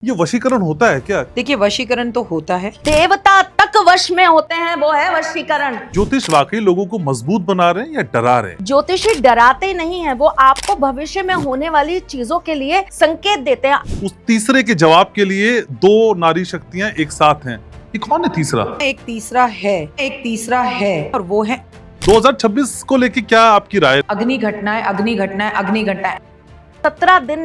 ये वशीकरण होता है क्या? देखिए, वशीकरण तो होता है। देवता तक वश में होते हैं, वो है वशीकरण। ज्योतिष वाकई लोगों को मजबूत बना रहे हैं या डरा रहे हैं? ज्योतिषी डराते नहीं है, वो आपको भविष्य में होने वाली चीजों के लिए संकेत देते हैं। उस तीसरे के जवाब के लिए दो नारी शक्तियां एक साथ हैं। ये कौन है तीसरा? एक तीसरा है और वो है 2026 को लेके क्या आपकी राय? अग्नि घटनाएं। 17 दिन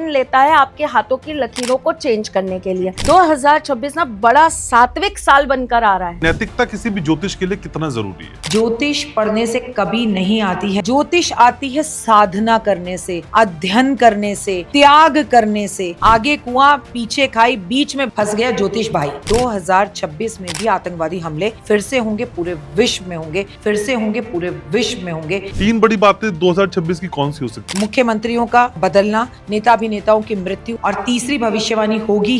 लेता है आपके हाथों की लकीरों को चेंज करने के लिए। 2026 ना बड़ा सात्विक साल बनकर आ रहा है। नैतिकता किसी भी ज्योतिष के लिए कितना जरूरी है? ज्योतिष पढ़ने से कभी नहीं आती है। ज्योतिष आती है साधना करने से, अध्ययन करने से, त्याग करने से। आगे कुआं पीछे खाई, बीच में फंस गया ज्योतिष भाई। 2026 में भी आतंकवादी हमले फिर से होंगे, पूरे विश्व में होंगे, तीन बड़ी बातें 2026 की कौन सी हो सकती है? मुख्यमंत्रियों का बदलना, नेता अभिनेताओं की मृत्यु और तीसरी भविष्यवाणी होगी।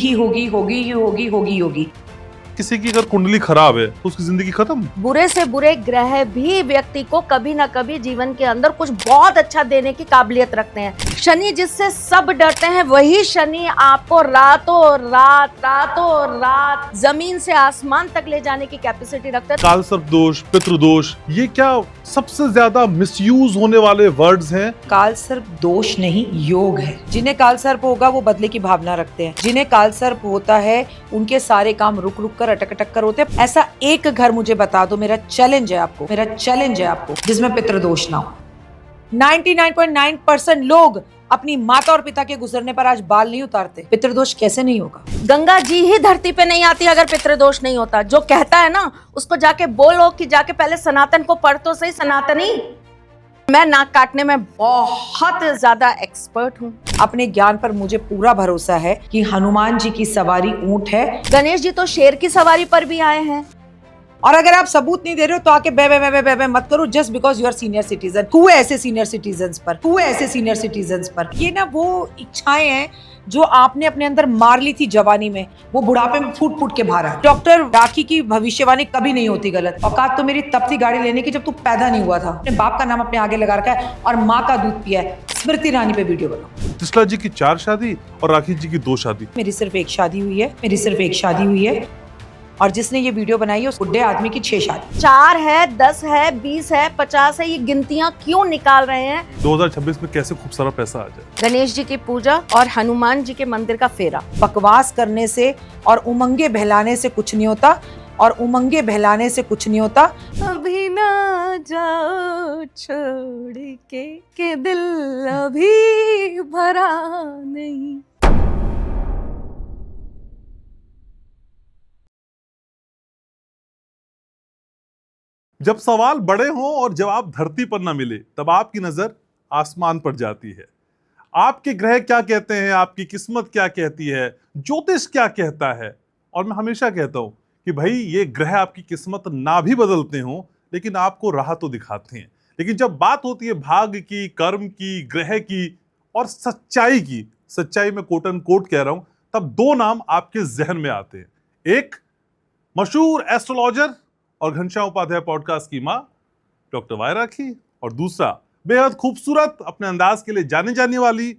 किसी की अगर कुंडली खराब है तो उसकी जिंदगी खत्म। बुरे से बुरे ग्रह भी व्यक्ति को कभी ना कभी जीवन के अंदर कुछ बहुत अच्छा देने की काबिलियत रखते हैं। शनि जिससे सब डरते हैं, वही शनि आपको रातों रात जमीन से आसमान तक ले जाने की कैपेसिटी रखता है। कालसर्प दोष, पितृदोष, ये क्या सबसे ज्यादा मिसयूज होने वाले वर्ड्स हैं? कालसर्प दोष नहीं, योग है। जिन्हें कालसर्प होगा वो बदले की भावना रखते हैं। जिन्हें कालसर्प होता है उनके सारे काम रुक कर अटक कर होते हैं। ऐसा एक घर मुझे बता दो, मेरा चैलेंज है आपको जिसमें पितृदोष ना हो। 99.9% लोग अपनी माता और पिता के गुजरने पर आज बाल नहीं उतारते। पितृदोष कैसे नहीं होगा? गंगा जी ही धरती पे नहीं आती अगर पितृदोष नहीं होता। जो कहता है ना, उसको जाके बोलो कि जाके पहले सनातन को पढ़ तो सही। सनातनी, मैं नाक काटने में बहुत ज्यादा एक्सपर्ट हूँ। अपने ज्ञान पर मुझे पूरा भरोसा है कि हनुमान जी की सवारी ऊंट है। गणेश जी तो शेर की सवारी पर भी आए हैं। और अगर आप सबूत नहीं दे रहे हो तो आके बे मत करो just because you are senior citizen. हुए ऐसे सीनियर सिटीजन्स पर ये ना वो इच्छाएं हैं जो आपने अपने अंदर मार ली थी जवानी में, वो बुढ़ापे में फूट के बाहर है। डॉक्टर राखी की भविष्यवाणी कभी नहीं होती गलत। औकात तो मेरी तब थी गाड़ी लेने की जब तू पैदा नहीं हुआ था। अपने बाप का नाम अपने आगे लगा रखा है और माँ का दूध पिया है। स्मृति ईरानी पे वीडियो बनाओ। त्रिशला जी की 4 शादी और राखी जी की 2 शादी। मेरी सिर्फ एक शादी हुई है और जिसने ये वीडियो बनाई है उस बुढ़े आदमी की 6 शादी। 4 है, 10 है, 20 है, 50 है, ये गिनतियां क्यों निकाल रहे हैं? 2026 में कैसे खूब सारा पैसा आ जाए? गणेश जी की पूजा और हनुमान जी के मंदिर का फेरा। बकवास करने से और उमंगे बहलाने से कुछ नहीं होता। अभी ना जाओ छोड़ के दिल अभी भरा नहीं। जब सवाल बड़े हों और जवाब धरती पर ना मिले, तब आपकी नजर आसमान पर जाती है। आपके ग्रह क्या कहते हैं, आपकी किस्मत क्या कहती है, ज्योतिष क्या कहता है। और मैं हमेशा कहता हूं कि भाई ये ग्रह आपकी किस्मत ना भी बदलते हों, लेकिन आपको राह तो दिखाते हैं। लेकिन जब बात होती है भाग्य की, कर्म की, ग्रह की और सच्चाई में कोट एंड कोट कह रहा हूं, तब 2 नाम आपके जहन में आते हैं। एक मशहूर एस्ट्रोलॉजर और घनश्याम उपाध्याय पॉडकास्ट की मां डॉक्टर वाई राखी, और दूसरा बेहद खूबसूरत, अपने अंदाज के लिए जाने जाने वाली,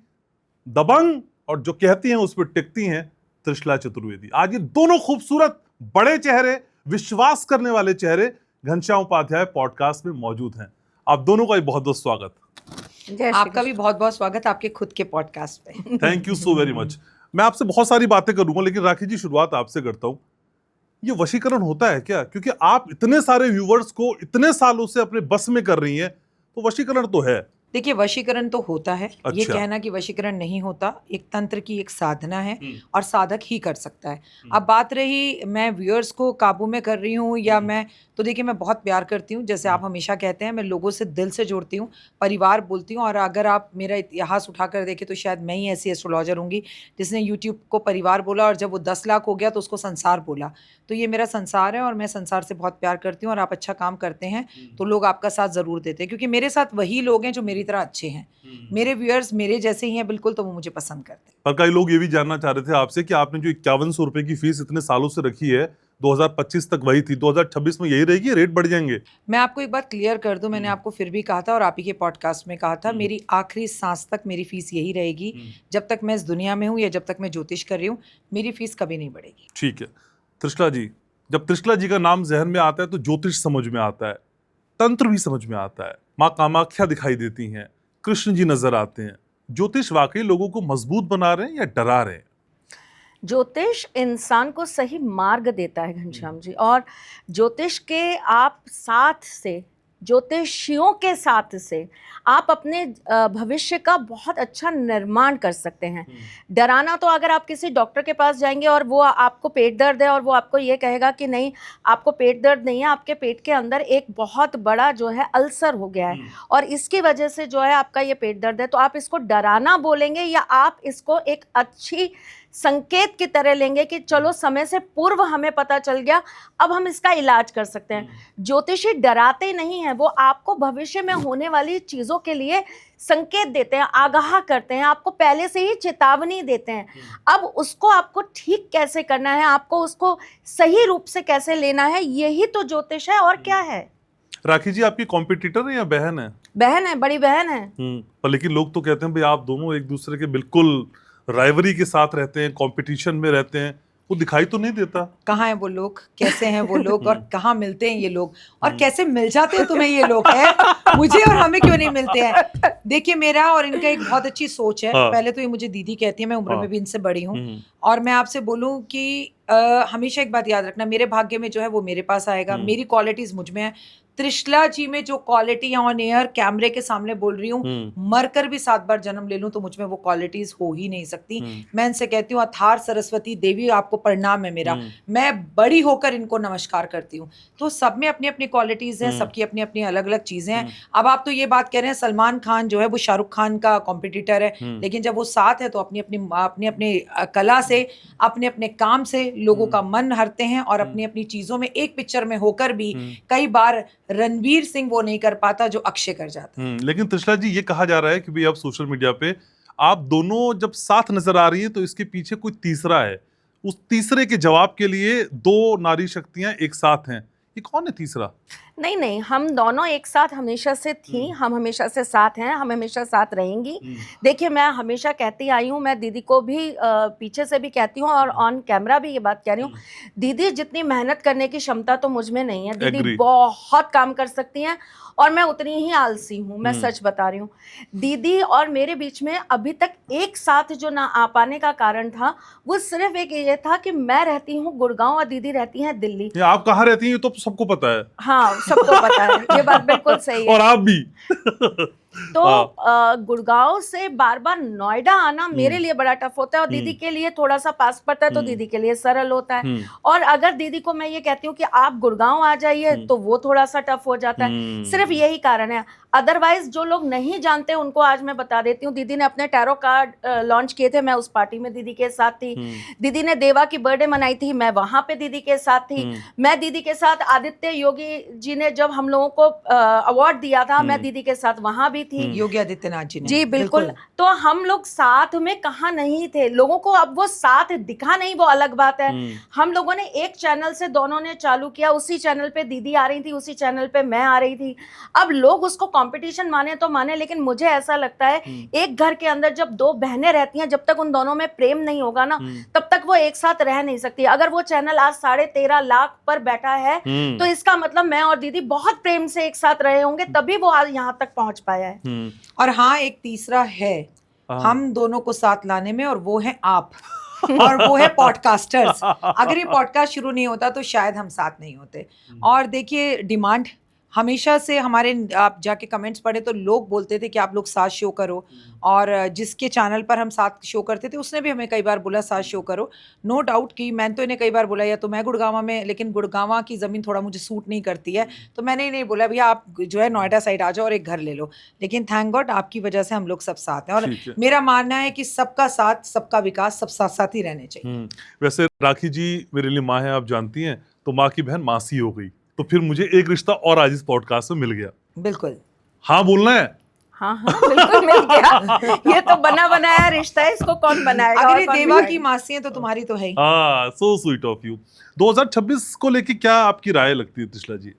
दबंग और जो कहती हैं उस पर टिकती हैं, त्रिशला चतुर्वेदी। आज ये दोनों खूबसूरत बड़े चेहरे, विश्वास करने वाले चेहरे घनश्याम उपाध्याय पॉडकास्ट में मौजूद हैं। आप दोनों का बहुत बहुत स्वागत। आपका भी बहुत बहुत स्वागत आपके खुद के पॉडकास्ट पे। Thank you so very much. मैं आपसे बहुत सारी बातें करूंगा, लेकिन राखी जी शुरुआत आपसे करता हूं। ये वशीकरण होता है क्या? क्योंकि आप इतने सारे व्यूवर्स को इतने सालों से अपने बस में कर रही हैं, तो वशीकरण तो है। देखिए, वशीकरण तो होता है। अच्छा। ये कहना कि वशीकरण नहीं होता, एक तंत्र की एक साधना है और साधक ही कर सकता है। अब बात रही मैं व्यूअर्स को काबू में कर रही हूँ या मैं, तो देखिए मैं बहुत प्यार करती हूँ। जैसे आप हमेशा कहते हैं, मैं लोगों से दिल से जुड़ती हूँ, परिवार बोलती हूँ। और अगर आप मेरा इतिहास उठा कर देखें तो शायद मैं ही ऐसी एस्ट्रोलॉजर होंगी जिसने यूट्यूब को परिवार बोला और जब वो 10 लाख हो गया तो उसको संसार बोला। तो ये मेरा संसार है और मैं संसार से बहुत प्यार करती हूँ। और आप अच्छा काम करते हैं तो लोग आपका साथ ज़रूर देते हैं, क्योंकि मेरे साथ वही लोग हैं जो मेरी तरह अच्छे हैं। मेरे व्यूअर्स मेरे जैसे ही हैं बिल्कुल, तो वो मुझे पसंद करते हैं। पर कई लोग ये भी जानना चाह रहे थे आपसे कि आपने जो 5100 रुपए की फीस इतने सालों से रखी है, 2025 तक वही थी, 2026 में यही रहेगी, रेट बढ़ जाएंगे? मैं आपको एक बात क्लियर कर दूं, मैंने आपको फिर भी कहा था और आप ही के पॉडकास्ट में कहा था, मेरी आखिरी सांस तक मेरी फीस यही रहेगी। जब तक मैं इस दुनिया में हूं या जब तक मैं ज्योतिष कर रही हूं, मेरी फीस कभी नहीं बढ़ेगी। ठीक है। त्रिशला जी, जब त्रिशला जी का नाम जहन में आता है तो ज्योतिष समझ में आता है, तंत्र भी समझ में आता है, माँ कामाख्या दिखाई देती हैं, कृष्ण जी नजर आते हैं। ज्योतिष वाकई लोगों को मजबूत बना रहे हैं या डरा रहे हैं? ज्योतिष इंसान को सही मार्ग देता है घनश्याम जी, और ज्योतिष के आप साथ से, ज्योतिषियों के साथ से आप अपने भविष्य का बहुत अच्छा निर्माण कर सकते हैं। डराना तो, अगर आप किसी डॉक्टर के पास जाएंगे और वो आपको पेट दर्द है और वो आपको ये कहेगा कि नहीं आपको पेट दर्द नहीं है, आपके पेट के अंदर एक बहुत बड़ा जो है अल्सर हो गया है और इसकी वजह से जो है आपका ये पेट दर्द है, तो आप इसको डराना बोलेंगे या आप इसको एक अच्छी संकेत की तरह लेंगे कि चलो समय से पूर्व हमें पता चल गया, अब हम इसका इलाज कर सकते हैं। ज्योतिषी डराते नहीं हैं, वो आपको भविष्य में होने वाली चीज़ों के लिए संकेत देते हैं, आगाह करते हैं, आपको पहले से ही चेतावनी देते हैं। अब उसको आपको ठीक कैसे करना है, आपको उसको सही रूप से कैसे लेना है, यही तो ज्योतिष है, और क्या है। राखी जी, आपकी कॉम्पिटिटर है या बहन है? बहन है, बड़ी बहन है। पर लेकिन लोग तो कहते हैं भाई आप दोनों एक दूसरे के बिल्कुल राइवरी के साथ रहते हैं, कंपटीशन में रहते हैं, वो दिखाई तो नहीं देता। कहाँ हैं वो लोग, कैसे हैं वो लोग, और कहाँ मिलते हैं ये लोग, और कैसे मिल जाते हैं तुम्हें ये लोग, है मुझे और हमें क्यों नहीं मिलते हैं? देखिए, मेरा और इनका एक बहुत अच्छी सोच है। पहले तो ये मुझे दीदी कहती है, मैं उम्र में भी इनसे बड़ी हूँ, और मैं आपसे बोलूँ कि हमेशा एक बात याद रखना, मेरे भाग्य में जो है वो मेरे पास आएगा, मेरी क्वालिटीज मुझ में है। त्रिशला जी में जो क्वालिटी ऑन एयर कैमरे के सामने बोल रही हूँ, मरकर भी 7 बार जन्म ले लूं तो मुझ में वो क्वालिटीज हो ही नहीं सकती। मैं इनसे कहती हूँ, अथार सरस्वती देवी आपको प्रणाम है मेरा, मैं बड़ी होकर इनको नमस्कार करती हूँ। तो सब में अपनी अपनी क्वालिटीज हैं, सबकी अपनी अपनी अलग अलग चीजें हैं। अब आप तो ये बात कह रहे हैं सलमान खान जो है वो शाहरुख खान का कॉम्पिटिटर है, लेकिन जब वो साथ है तो अपनी अपनी कला से, अपने अपने काम से लोगों का मन हरते हैं, और अपनी अपनी चीजों में एक पिक्चर में होकर भी कई बार रणवीर सिंह वो नहीं कर पाता जो अक्षय कर जाता है। लेकिन त्रिशला जी, ये कहा जा रहा है कि भाई अब सोशल मीडिया पे आप दोनों जब साथ नजर आ रही है तो इसके पीछे कोई तीसरा है, उस तीसरे के जवाब के लिए 2 नारी शक्तियां एक साथ हैं। ये कौन है तीसरा? नहीं नहीं, हम दोनों एक साथ हमेशा से थी, हम हमेशा से साथ हैं, हम हमेशा साथ रहेंगी। देखिए, मैं हमेशा कहती आई हूँ, मैं दीदी को भी पीछे से भी कहती हूँ और ऑन कैमरा भी ये बात कह रही हूँ, दीदी जितनी मेहनत करने की क्षमता तो मुझ में नहीं है। दीदी बहुत काम कर सकती हैं और मैं उतनी ही आलसी हूँ, मैं सच बता रही हूँ। दीदी और मेरे बीच में अभी तक एक साथ जो ना आ पाने का कारण था, वो सिर्फ एक ये था कि मैं रहती हूँ गुड़गांव और दीदी रहती हैं दिल्ली। आप कहाँ रहती हैं ये तो सबको पता है। हाँ, सबको पता है, ये बात बिल्कुल सही है। और आप भी। तो गुड़गांव से बार बार नोएडा आना मेरे लिए बड़ा टफ होता है, और दीदी के लिए थोड़ा सा पास पड़ता है तो दीदी के लिए सरल होता है। और अगर दीदी को मैं ये कहती हूँ कि आप गुड़गांव आ जाइए तो वो थोड़ा सा टफ हो जाता है। सिर्फ यही कारण है। अदरवाइज जो लोग नहीं जानते उनको आज मैं बता देती हूँ, दीदी ने अपने टैरो कार्ड लॉन्च किए थे, मैं उस पार्टी में दीदी के साथ थी। दीदी ने देवा की बर्थडे मनाई थी, मैं वहां पे दीदी के साथ थी। मैं दीदी के साथ, आदित्य योगी जी ने जब हम लोगों को अवार्ड दिया था, मैं दीदी के साथ वहां भी थी। योगी आदित्यनाथ जी ने, जी बिल्कुल। तो हम लोग साथ में कहाँ नहीं थे, लोगों को अब वो साथ दिखा नहीं, वो अलग बात है। हम लोगों ने एक चैनल से दोनों ने चालू किया, उसी चैनल पे दीदी आ रही थी, उसी चैनल पे मैं आ रही थी। अब लोग उसको कंपटीशन माने तो माने, लेकिन मुझे ऐसा लगता है एक घर के अंदर जब 2 बहनें रहती हैं, जब तक उन दोनों में प्रेम नहीं होगा ना, तब तक वो एक साथ रह नहीं सकती। अगर वो चैनल आज 13.5 लाख पर बैठा है तो इसका मतलब मैं और दीदी बहुत प्रेम से एक साथ रहे होंगे, तभी वो आज यहाँ तक पहुंच पाया है। और हाँ, एक तीसरा है हम दोनों को साथ लाने में, और वो है आप। और वो है पॉडकास्टर्स। अगर ये पॉडकास्ट शुरू नहीं होता तो शायद हम साथ नहीं होते। और देखिए, डिमांड हमेशा से हमारे, आप जाके कमेंट्स पढ़े तो लोग बोलते थे कि आप लोग साथ शो करो, और जिसके चैनल पर हम साथ शो करते थे उसने भी हमें कई बार बोला साथ शो करो। नो डाउट कि मैंने तो इन्हें कई बार बोला, या तो मैं गुड़गांव में, लेकिन गुड़गांव की ज़मीन थोड़ा मुझे सूट नहीं करती है, तो मैंने ही नहीं बोला भैया आप जो है नोएडा साइड आ जाओ और एक घर ले लो। लेकिन थैंक गॉड आपकी वजह से हम लोग सब साथ हैं, और मेरा मानना है कि सबका साथ, सबका विकास, सब साथ साथ ही रहने चाहिए। वैसे राखी जी मेरे लिए माँ है, आप जानती हैं, तो माँ की बहन मासी हो गई, तो फिर मुझे एक रिश्ता और आज इस पॉडकास्ट में मिल गया। बिल्कुल, हाँ बोलना है। हाँ हाँ बिल्कुल मिल गया। ये तो बना बनाया रिश्ता है, इसको कौन बनाएगा? अगर और ये कौन देवा बनाएगा? की मासी है तो तुम्हारी तो है ही। हाँ, सो स्वीट ऑफ यू। 2026 को लेके क्या आपकी राय लगती है त्रिशला जी?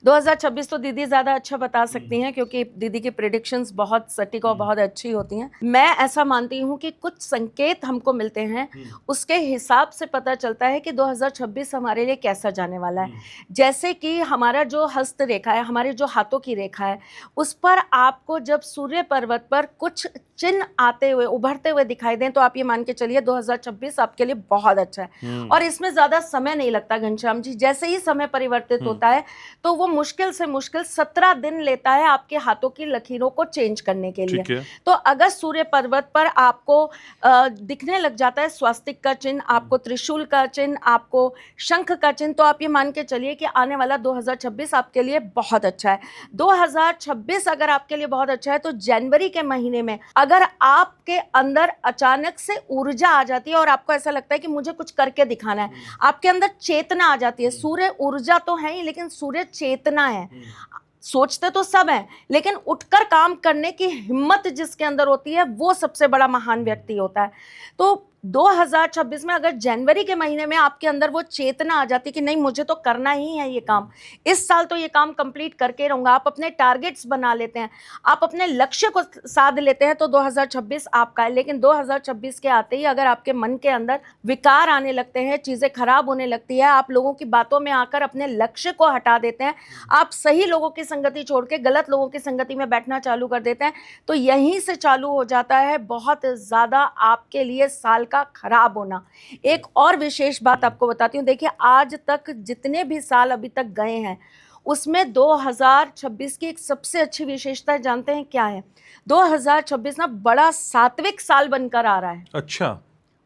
2026 तो दीदी ज्यादा अच्छा बता सकती हैं, क्योंकि दीदी की प्रिडिक्शंस बहुत सटीक और बहुत अच्छी होती हैं। मैं ऐसा मानती हूँ कि कुछ संकेत हमको मिलते हैं, उसके हिसाब से पता चलता है कि 2026 हमारे लिए कैसा जाने वाला है। जैसे कि हमारा जो हस्त रेखा है, हमारे जो हाथों की रेखा है, उस पर आपको जब सूर्य पर्वत पर कुछ चिन्ह आते हुए उभरते हुए दिखाई दें तो आप ये मान के चलिए 2026 आपके लिए बहुत अच्छा है। और इसमें ज्यादा समय नहीं लगता घनश्याम जी। जैसे ही समय परिवर्तित होता है तो वो मुश्किल से मुश्किल 17 दिन लेता है आपके हाथों की लकीरों को चेंज करने के लिए। ठीक है। तो अगर सूर्य पर्वत पर आपको दिखने लग जाता है स्वास्तिक का चिन्ह, आपको त्रिशूल का चिन्ह, आपको शंख का चिन्ह, तो आप ये मान के चलिए कि आने वाला 2026 आपके लिए बहुत अच्छा है। 2026 अगर आपके लिए बहुत अच्छा है तो जनवरी के महीने में अगर आपके अंदर अचानक से ऊर्जा आ जाती है और आपको ऐसा लगता है कि मुझे कुछ करके दिखाना है, आपके अंदर चेतना आ जाती है। सूर्य ऊर्जा तो है ही, लेकिन सूर्य चेतना है। सोचते तो सब हैं, लेकिन उठकर काम करने की हिम्मत जिसके अंदर होती है वो सबसे बड़ा महान व्यक्ति होता है। तो 2026 में अगर जनवरी के महीने में आपके अंदर वो चेतना आ जाती कि नहीं मुझे तो करना ही है ये काम, इस साल तो ये काम कंप्लीट करके रहूंगा, आप अपने टारगेट्स बना लेते हैं, आप अपने लक्ष्य को साध लेते हैं, तो 2026 आपका है। लेकिन 2026 के आते ही अगर आपके मन के अंदर विकार आने लगते हैं, चीजें खराब होने लगती है, आप लोगों की बातों में आकर अपने लक्ष्य को हटा देते हैं, आप सही लोगों की संगति छोड़ के गलत लोगों की संगति में बैठना चालू कर देते हैं, तो यहीं से चालू हो जाता है बहुत ज्यादा आपके लिए साल का खराब होना। एक और विशेष बात आपको बताती हूँ, देखिए आज तक जितने भी साल अभी तक गए हैं उसमें 2026 की एक सबसे अच्छी विशेषता जानते हैं क्या है? 2026 ना बड़ा सात्विक साल बनकर आ रहा है। अच्छा।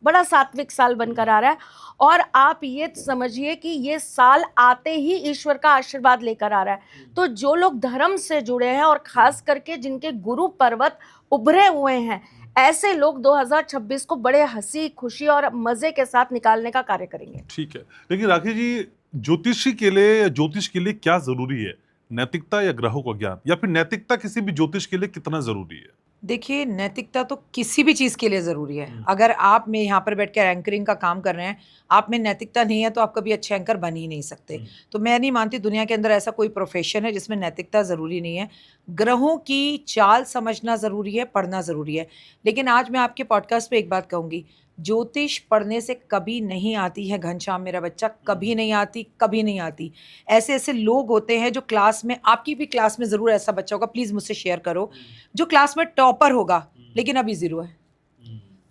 बड़ा सात्विक साल बनकर आ रहा है, और आप ये समझिए कि ये साल आते ही ईश्वर का आशीर्वाद लेकर आ रहा है। तो जो लोग धर्म से जुड़े हैं और खास करके जिनके गुरु पर्वत उभरे हुए हैं, ऐसे लोग 2026 को बड़े हंसी खुशी और मजे के साथ निकालने का कार्य करेंगे। ठीक है, लेकिन राखी जी, ज्योतिष के लिए क्या जरूरी है? नैतिकता या ग्रहों का ज्ञान, या फिर नैतिकता किसी भी ज्योतिष के लिए कितना जरूरी है? देखिए, नैतिकता तो किसी भी चीज़ के लिए ज़रूरी है। अगर आप में यहाँ पर बैठ कर एंकरिंग का काम कर रहे हैं, आप में नैतिकता नहीं है तो आप कभी अच्छे एंकर बन ही नहीं सकते। तो मैं नहीं मानती दुनिया के अंदर ऐसा कोई प्रोफेशन है जिसमें नैतिकता ज़रूरी नहीं है। ग्रहों की चाल समझना ज़रूरी है, पढ़ना ज़रूरी है। लेकिन आज मैं आपके पॉडकास्ट पे एक बात कहूँगी, ज्योतिष पढ़ने से कभी नहीं आती है घनश्याम मेरा बच्चा, कभी नहीं आती, कभी नहीं आती। ऐसे ऐसे लोग होते हैं जो क्लास में, आपकी भी क्लास में ज़रूर ऐसा बच्चा होगा, प्लीज़ मुझसे शेयर करो, जो क्लास में टॉपर होगा लेकिन अभी ज़ीरो है।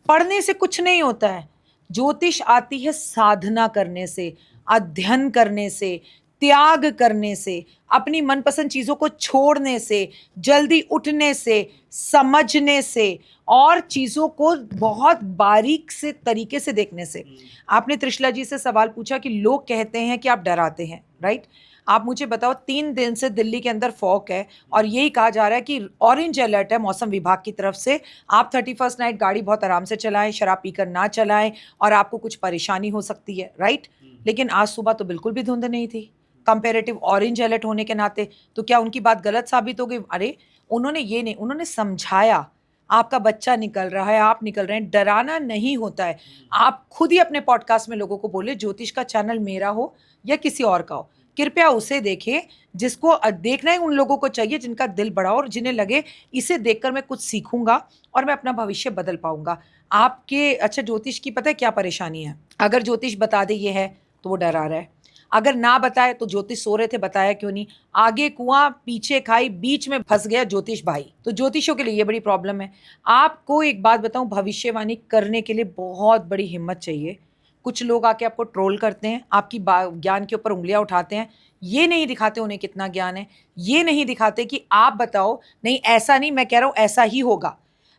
पढ़ने से कुछ नहीं होता है। ज्योतिष आती है साधना करने से, अध्ययन करने से, त्याग करने से, अपनी मनपसंद चीज़ों को छोड़ने से, जल्दी उठने से, समझने से, और चीज़ों को बहुत बारीक से तरीके से देखने से। आपने त्रिशला जी से सवाल पूछा कि लोग कहते हैं कि आप डराते हैं, राइट? आप मुझे बताओ, 3 दिन से दिल्ली के अंदर फॉग है और यही कहा जा रहा है कि ऑरेंज अलर्ट है मौसम विभाग की तरफ से, आप 31st नाइट गाड़ी बहुत आराम से चलाएं, शराब पीकर ना चलाएं और आपको कुछ परेशानी हो सकती है, राइट? लेकिन आज सुबह तो बिल्कुल भी धुंध नहीं थी, कंपेरेटिव ऑरेंज अलर्ट होने के नाते। तो क्या उनकी बात गलत साबित हो गई? अरे उन्होंने ये नहीं, उन्होंने समझाया, आपका बच्चा निकल रहा है, आप निकल रहे हैं, डराना नहीं होता है। आप खुद ही अपने पॉडकास्ट में लोगों को बोले ज्योतिष का चैनल मेरा हो या किसी और का हो, कृपया उसे देखें। जिसको देखना है उन लोगों को चाहिए जिनका दिल बड़ा हो और जिन्हें लगे इसे देखकर मैं कुछ सीखूंगा और मैं अपना भविष्य बदल पाऊंगा। आपके अच्छा ज्योतिष की पता है क्या परेशानी है? अगर ज्योतिष बता दे ये है तो वो डरा रहा है, अगर ना बताए तो ज्योतिष सो रहे थे बताया क्यों नहीं, आगे कुआं पीछे खाई, बीच में फंस गया ज्योतिष भाई। तो ज्योतिषियों के लिए ये बड़ी प्रॉब्लम है। आपको एक बात बताऊं, भविष्यवाणी करने के लिए बहुत बड़ी हिम्मत चाहिए। कुछ लोग आके आपको ट्रोल करते हैं, आपकी ज्ञान के ऊपर उंगलियां उठाते हैं, ये नहीं दिखाते उन्हें कितना ज्ञान है, ये नहीं दिखाते कि आप बताओ नहीं ऐसा नहीं, मैं कह रहा हूँ ऐसा ही होगा।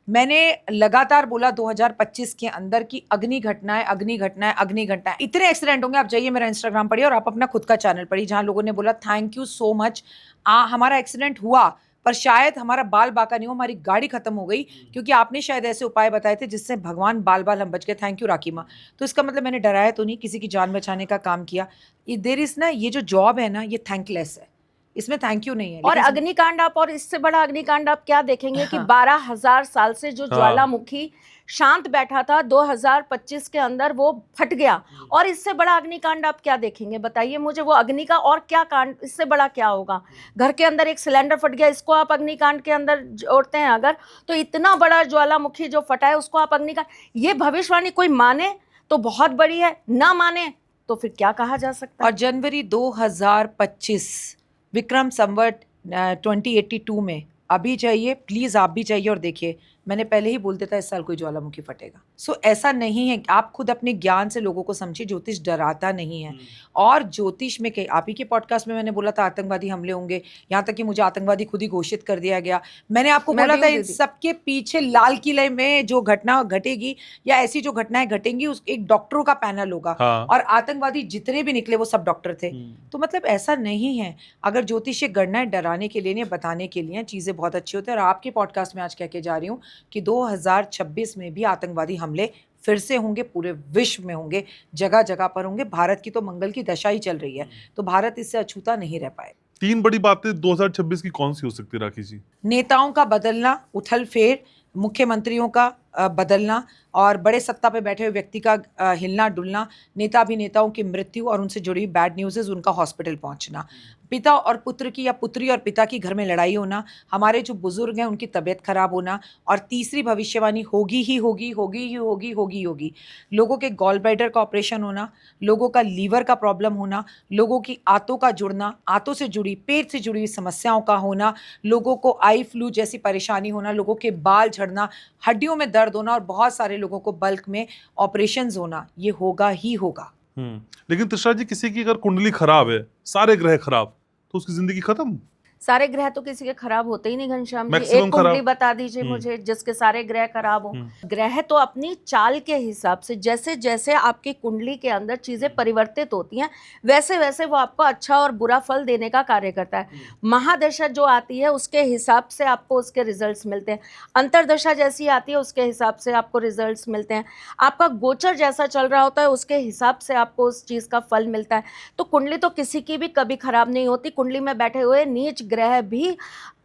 मैंने लगातार बोला 2025 के अंदर की अग्नि घटनाएं, अग्नि घटनाएं, अग्नि घटनाएं, इतने एक्सीडेंट होंगे। आप जाइए मेरा इंस्टाग्राम पढ़िए और आप अपना खुद का चैनल पढ़िए जहां लोगों ने बोला थैंक यू सो मच, हमारा एक्सीडेंट हुआ पर शायद हमारा बाल बाका नहीं हो, हमारी गाड़ी खत्म हो गई क्योंकि आपने शायद ऐसे उपाय बताए थे जिससे भगवान बाल बाल हम बच गए। थैंक यू राखी माँ। तो इसका मतलब मैंने डराया तो नहीं, किसी की जान बचाने का काम किया। देयर इज ना, ये जो जॉब है ना ये थैंकलेस है। इसमें थैंक यू नहीं है। और लेकिन अग्निकांड आप, और इससे बड़ा अग्निकांड आप क्या देखेंगे कि हाँ। 12,000 साल से जो ज्वालामुखी शांत बैठा था 2025 के अंदर वो फट गया, और इससे बड़ा अग्निकांड आप क्या देखेंगे बताइए मुझे। वो अग्नि का और क्या कांड, इससे बड़ा क्या होगा। घर के अंदर एक सिलेंडर फट गया, इसको आप अग्निकांड के अंदर जोड़ते हैं अगर, तो इतना बड़ा ज्वालामुखी जो फटा है उसको आप अग्निकांड। ये भविष्यवाणी कोई माने तो बहुत बड़ी है, ना माने तो फिर क्या कहा जा सकता है। और जनवरी 2025 विक्रम संवत 2082 में अभी चाहिए, प्लीज आप भी चाहिए और देखिए, मैंने पहले ही बोल दिया था इस साल कोई ज्वालामुखी फटेगा। सो ऐसा नहीं है, आप खुद अपने ज्ञान से लोगों को समझिए, ज्योतिष डराता नहीं है। और ज्योतिष में आप ही के पॉडकास्ट में मैंने बोला था आतंकवादी हमले होंगे, यहाँ तक कि मुझे आतंकवादी खुद ही घोषित कर दिया गया। मैंने आपको मैं बोला भी था हूँ इन दीदी। सबके पीछे लाल किले में जो घटना घटेगी या ऐसी जो घटनाएं घटेंगी, उस एक डॉक्टरों का पैनल होगा। हाँ। और आतंकवादी जितने भी निकले वो सब डॉक्टर थे। तो मतलब ऐसा नहीं है। अगर ज्योतिष गणना डराने के लिए नहीं, बताने के लिए चीजें बहुत अच्छी होती है। और आपके पॉडकास्ट में आज कह के जा रही हूँ कि 2026 में भी आतंकवादी हमले फिर से होंगे, पूरे विश्व में होंगे, जगह जगह पर होंगे। भारत की तो मंगल की दशा ही चल रही है, तो भारत इससे अछूता नहीं रह पाए। 3 बड़ी बातें 2026 की कौन सी हो सकती है राखी जी? नेताओं का बदलना, उथल फेर, मुख्यमंत्रियों का बदलना, और बड़े सत्ता पे बैठे हुए व्यक्ति का हिलना डुलना, नेता अभिनेताओं की मृत्यु और उनसे जुड़ी बैड न्यूज़, उनका हॉस्पिटल पहुंचना, पिता और पुत्र की या पुत्री और पिता की घर में लड़ाई होना, हमारे जो बुजुर्ग हैं उनकी तबीयत खराब होना, और तीसरी भविष्यवाणी होगी ही होगी, होगी ही होगी, होगी ही होगी, लोगों के गॉल ब्लैडर का ऑपरेशन होना, लोगों का लीवर का प्रॉब्लम होना, लोगों की आंतों का जुड़ना, आंतों से जुड़ी, पेट से जुड़ी हुई समस्याओं का होना, लोगों को आई फ्लू जैसी परेशानी होना, लोगों के बाल झड़ना, हड्डियों में दर्द होना, और बहुत सारे लोगों को बल्क में ऑपरेशंस होना, ये होगा ही होगा। लेकिन तृषा जी, किसी की अगर कुंडली खराब है, सारे ग्रह खराब, तो उसकी जिंदगी खत्म। सारे ग्रह तो किसी के खराब होते ही नहीं घनश्याम जी। Maximum एक कुंडली खराब। बता दीजिए मुझे जिसके सारे ग्रह खराब हो। ग्रह तो अपनी चाल के हिसाब से, जैसे जैसे आपकी कुंडली के अंदर चीजें परिवर्तित होती हैं वैसे वैसे वो आपको अच्छा और बुरा फल देने का कार्य करता है। महादशा जो आती है उसके हिसाब से आपको उसके रिजल्ट्स मिलते हैं, अंतरदशा जैसी आती है उसके हिसाब से आपको रिजल्ट्स मिलते हैं, आपका गोचर जैसा चल रहा होता है उसके हिसाब से आपको उस चीज का फल मिलता है। तो कुंडली तो किसी की भी कभी खराब नहीं होती। कुंडली में बैठे हुए नीच ग्रह भी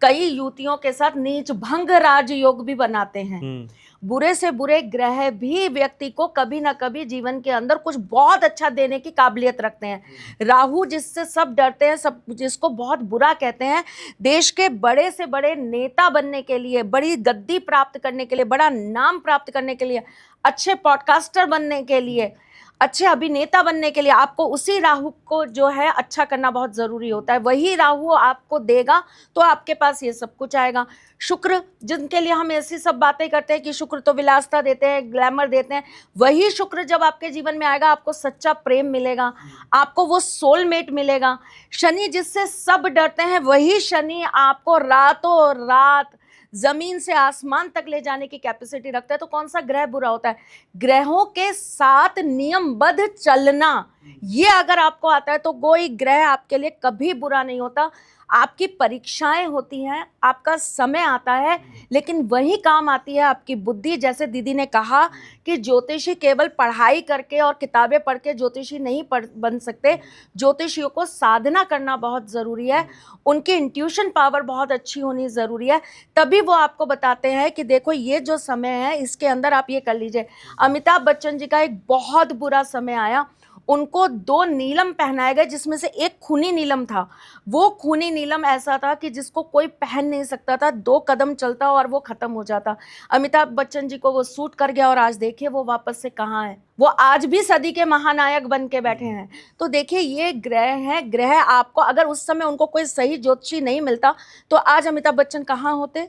कई युतियों के साथ नीच भंग राजयोग भी बनाते हैं। बुरे से बुरे ग्रह भी व्यक्ति को कभी ना कभी जीवन के अंदर कुछ बहुत अच्छा देने की काबिलियत रखते हैं। राहु जिससे सब डरते हैं, सब जिसको बहुत बुरा कहते हैं, देश के बड़े से बड़े नेता बनने के लिए, बड़ी गद्दी प्राप्त करने के लिए, बड़ा नाम प्राप्त करने के लिए, अच्छे पॉडकास्टर बनने के लिए, अच्छे अभिनेता बनने के लिए आपको उसी राहु को जो है अच्छा करना बहुत ज़रूरी होता है। वही राहु आपको देगा तो आपके पास ये सब कुछ आएगा। शुक्र, जिनके लिए हम ऐसी सब बातें करते हैं कि शुक्र तो विलासता देते हैं, ग्लैमर देते हैं, वही शुक्र जब आपके जीवन में आएगा आपको सच्चा प्रेम मिलेगा, आपको वो सोलमेट मिलेगा। शनि जिससे सब डरते हैं वही शनि आपको रातों रात जमीन से आसमान तक ले जाने की कैपेसिटी रखता है। तो कौन सा ग्रह बुरा होता है? ग्रहों के साथ नियमबद्ध चलना, ये अगर आपको आता है तो कोई ग्रह आपके लिए कभी बुरा नहीं होता। आपकी परीक्षाएं होती हैं, आपका समय आता है, लेकिन वही काम आती है आपकी बुद्धि। जैसे दीदी ने कहा कि ज्योतिषी केवल पढ़ाई करके और किताबें पढ़ के ज्योतिषी नहीं बन सकते, ज्योतिषियों को साधना करना बहुत ज़रूरी है, उनकी इंट्यूशन पावर बहुत अच्छी होनी ज़रूरी है, तभी वो आपको बताते हैं कि देखो ये जो समय है इसके अंदर आप ये कर लीजिए। अमिताभ बच्चन जी का एक बहुत बुरा समय आया, उनको 2 नीलम पहनाए गए जिसमें से एक खूनी नीलम था। वो खूनी नीलम ऐसा था कि जिसको कोई पहन नहीं सकता था, 2 कदम चलता और वो खत्म हो जाता। अमिताभ बच्चन जी को वो सूट कर गया और आज देखिए वो वापस से कहाँ है, वो आज भी सदी के महानायक बन के बैठे हैं। तो देखिए ये ग्रह हैं, ग्रह आपको, अगर उस समय उनको कोई सही ज्योतिषी नहीं मिलता तो आज अमिताभ बच्चन कहाँ होते,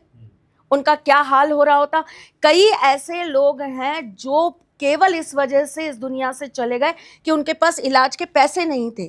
उनका क्या हाल हो रहा होता। कई ऐसे लोग हैं जो केवल इस वजह से इस दुनिया से चले गए कि उनके पास इलाज के पैसे नहीं थे।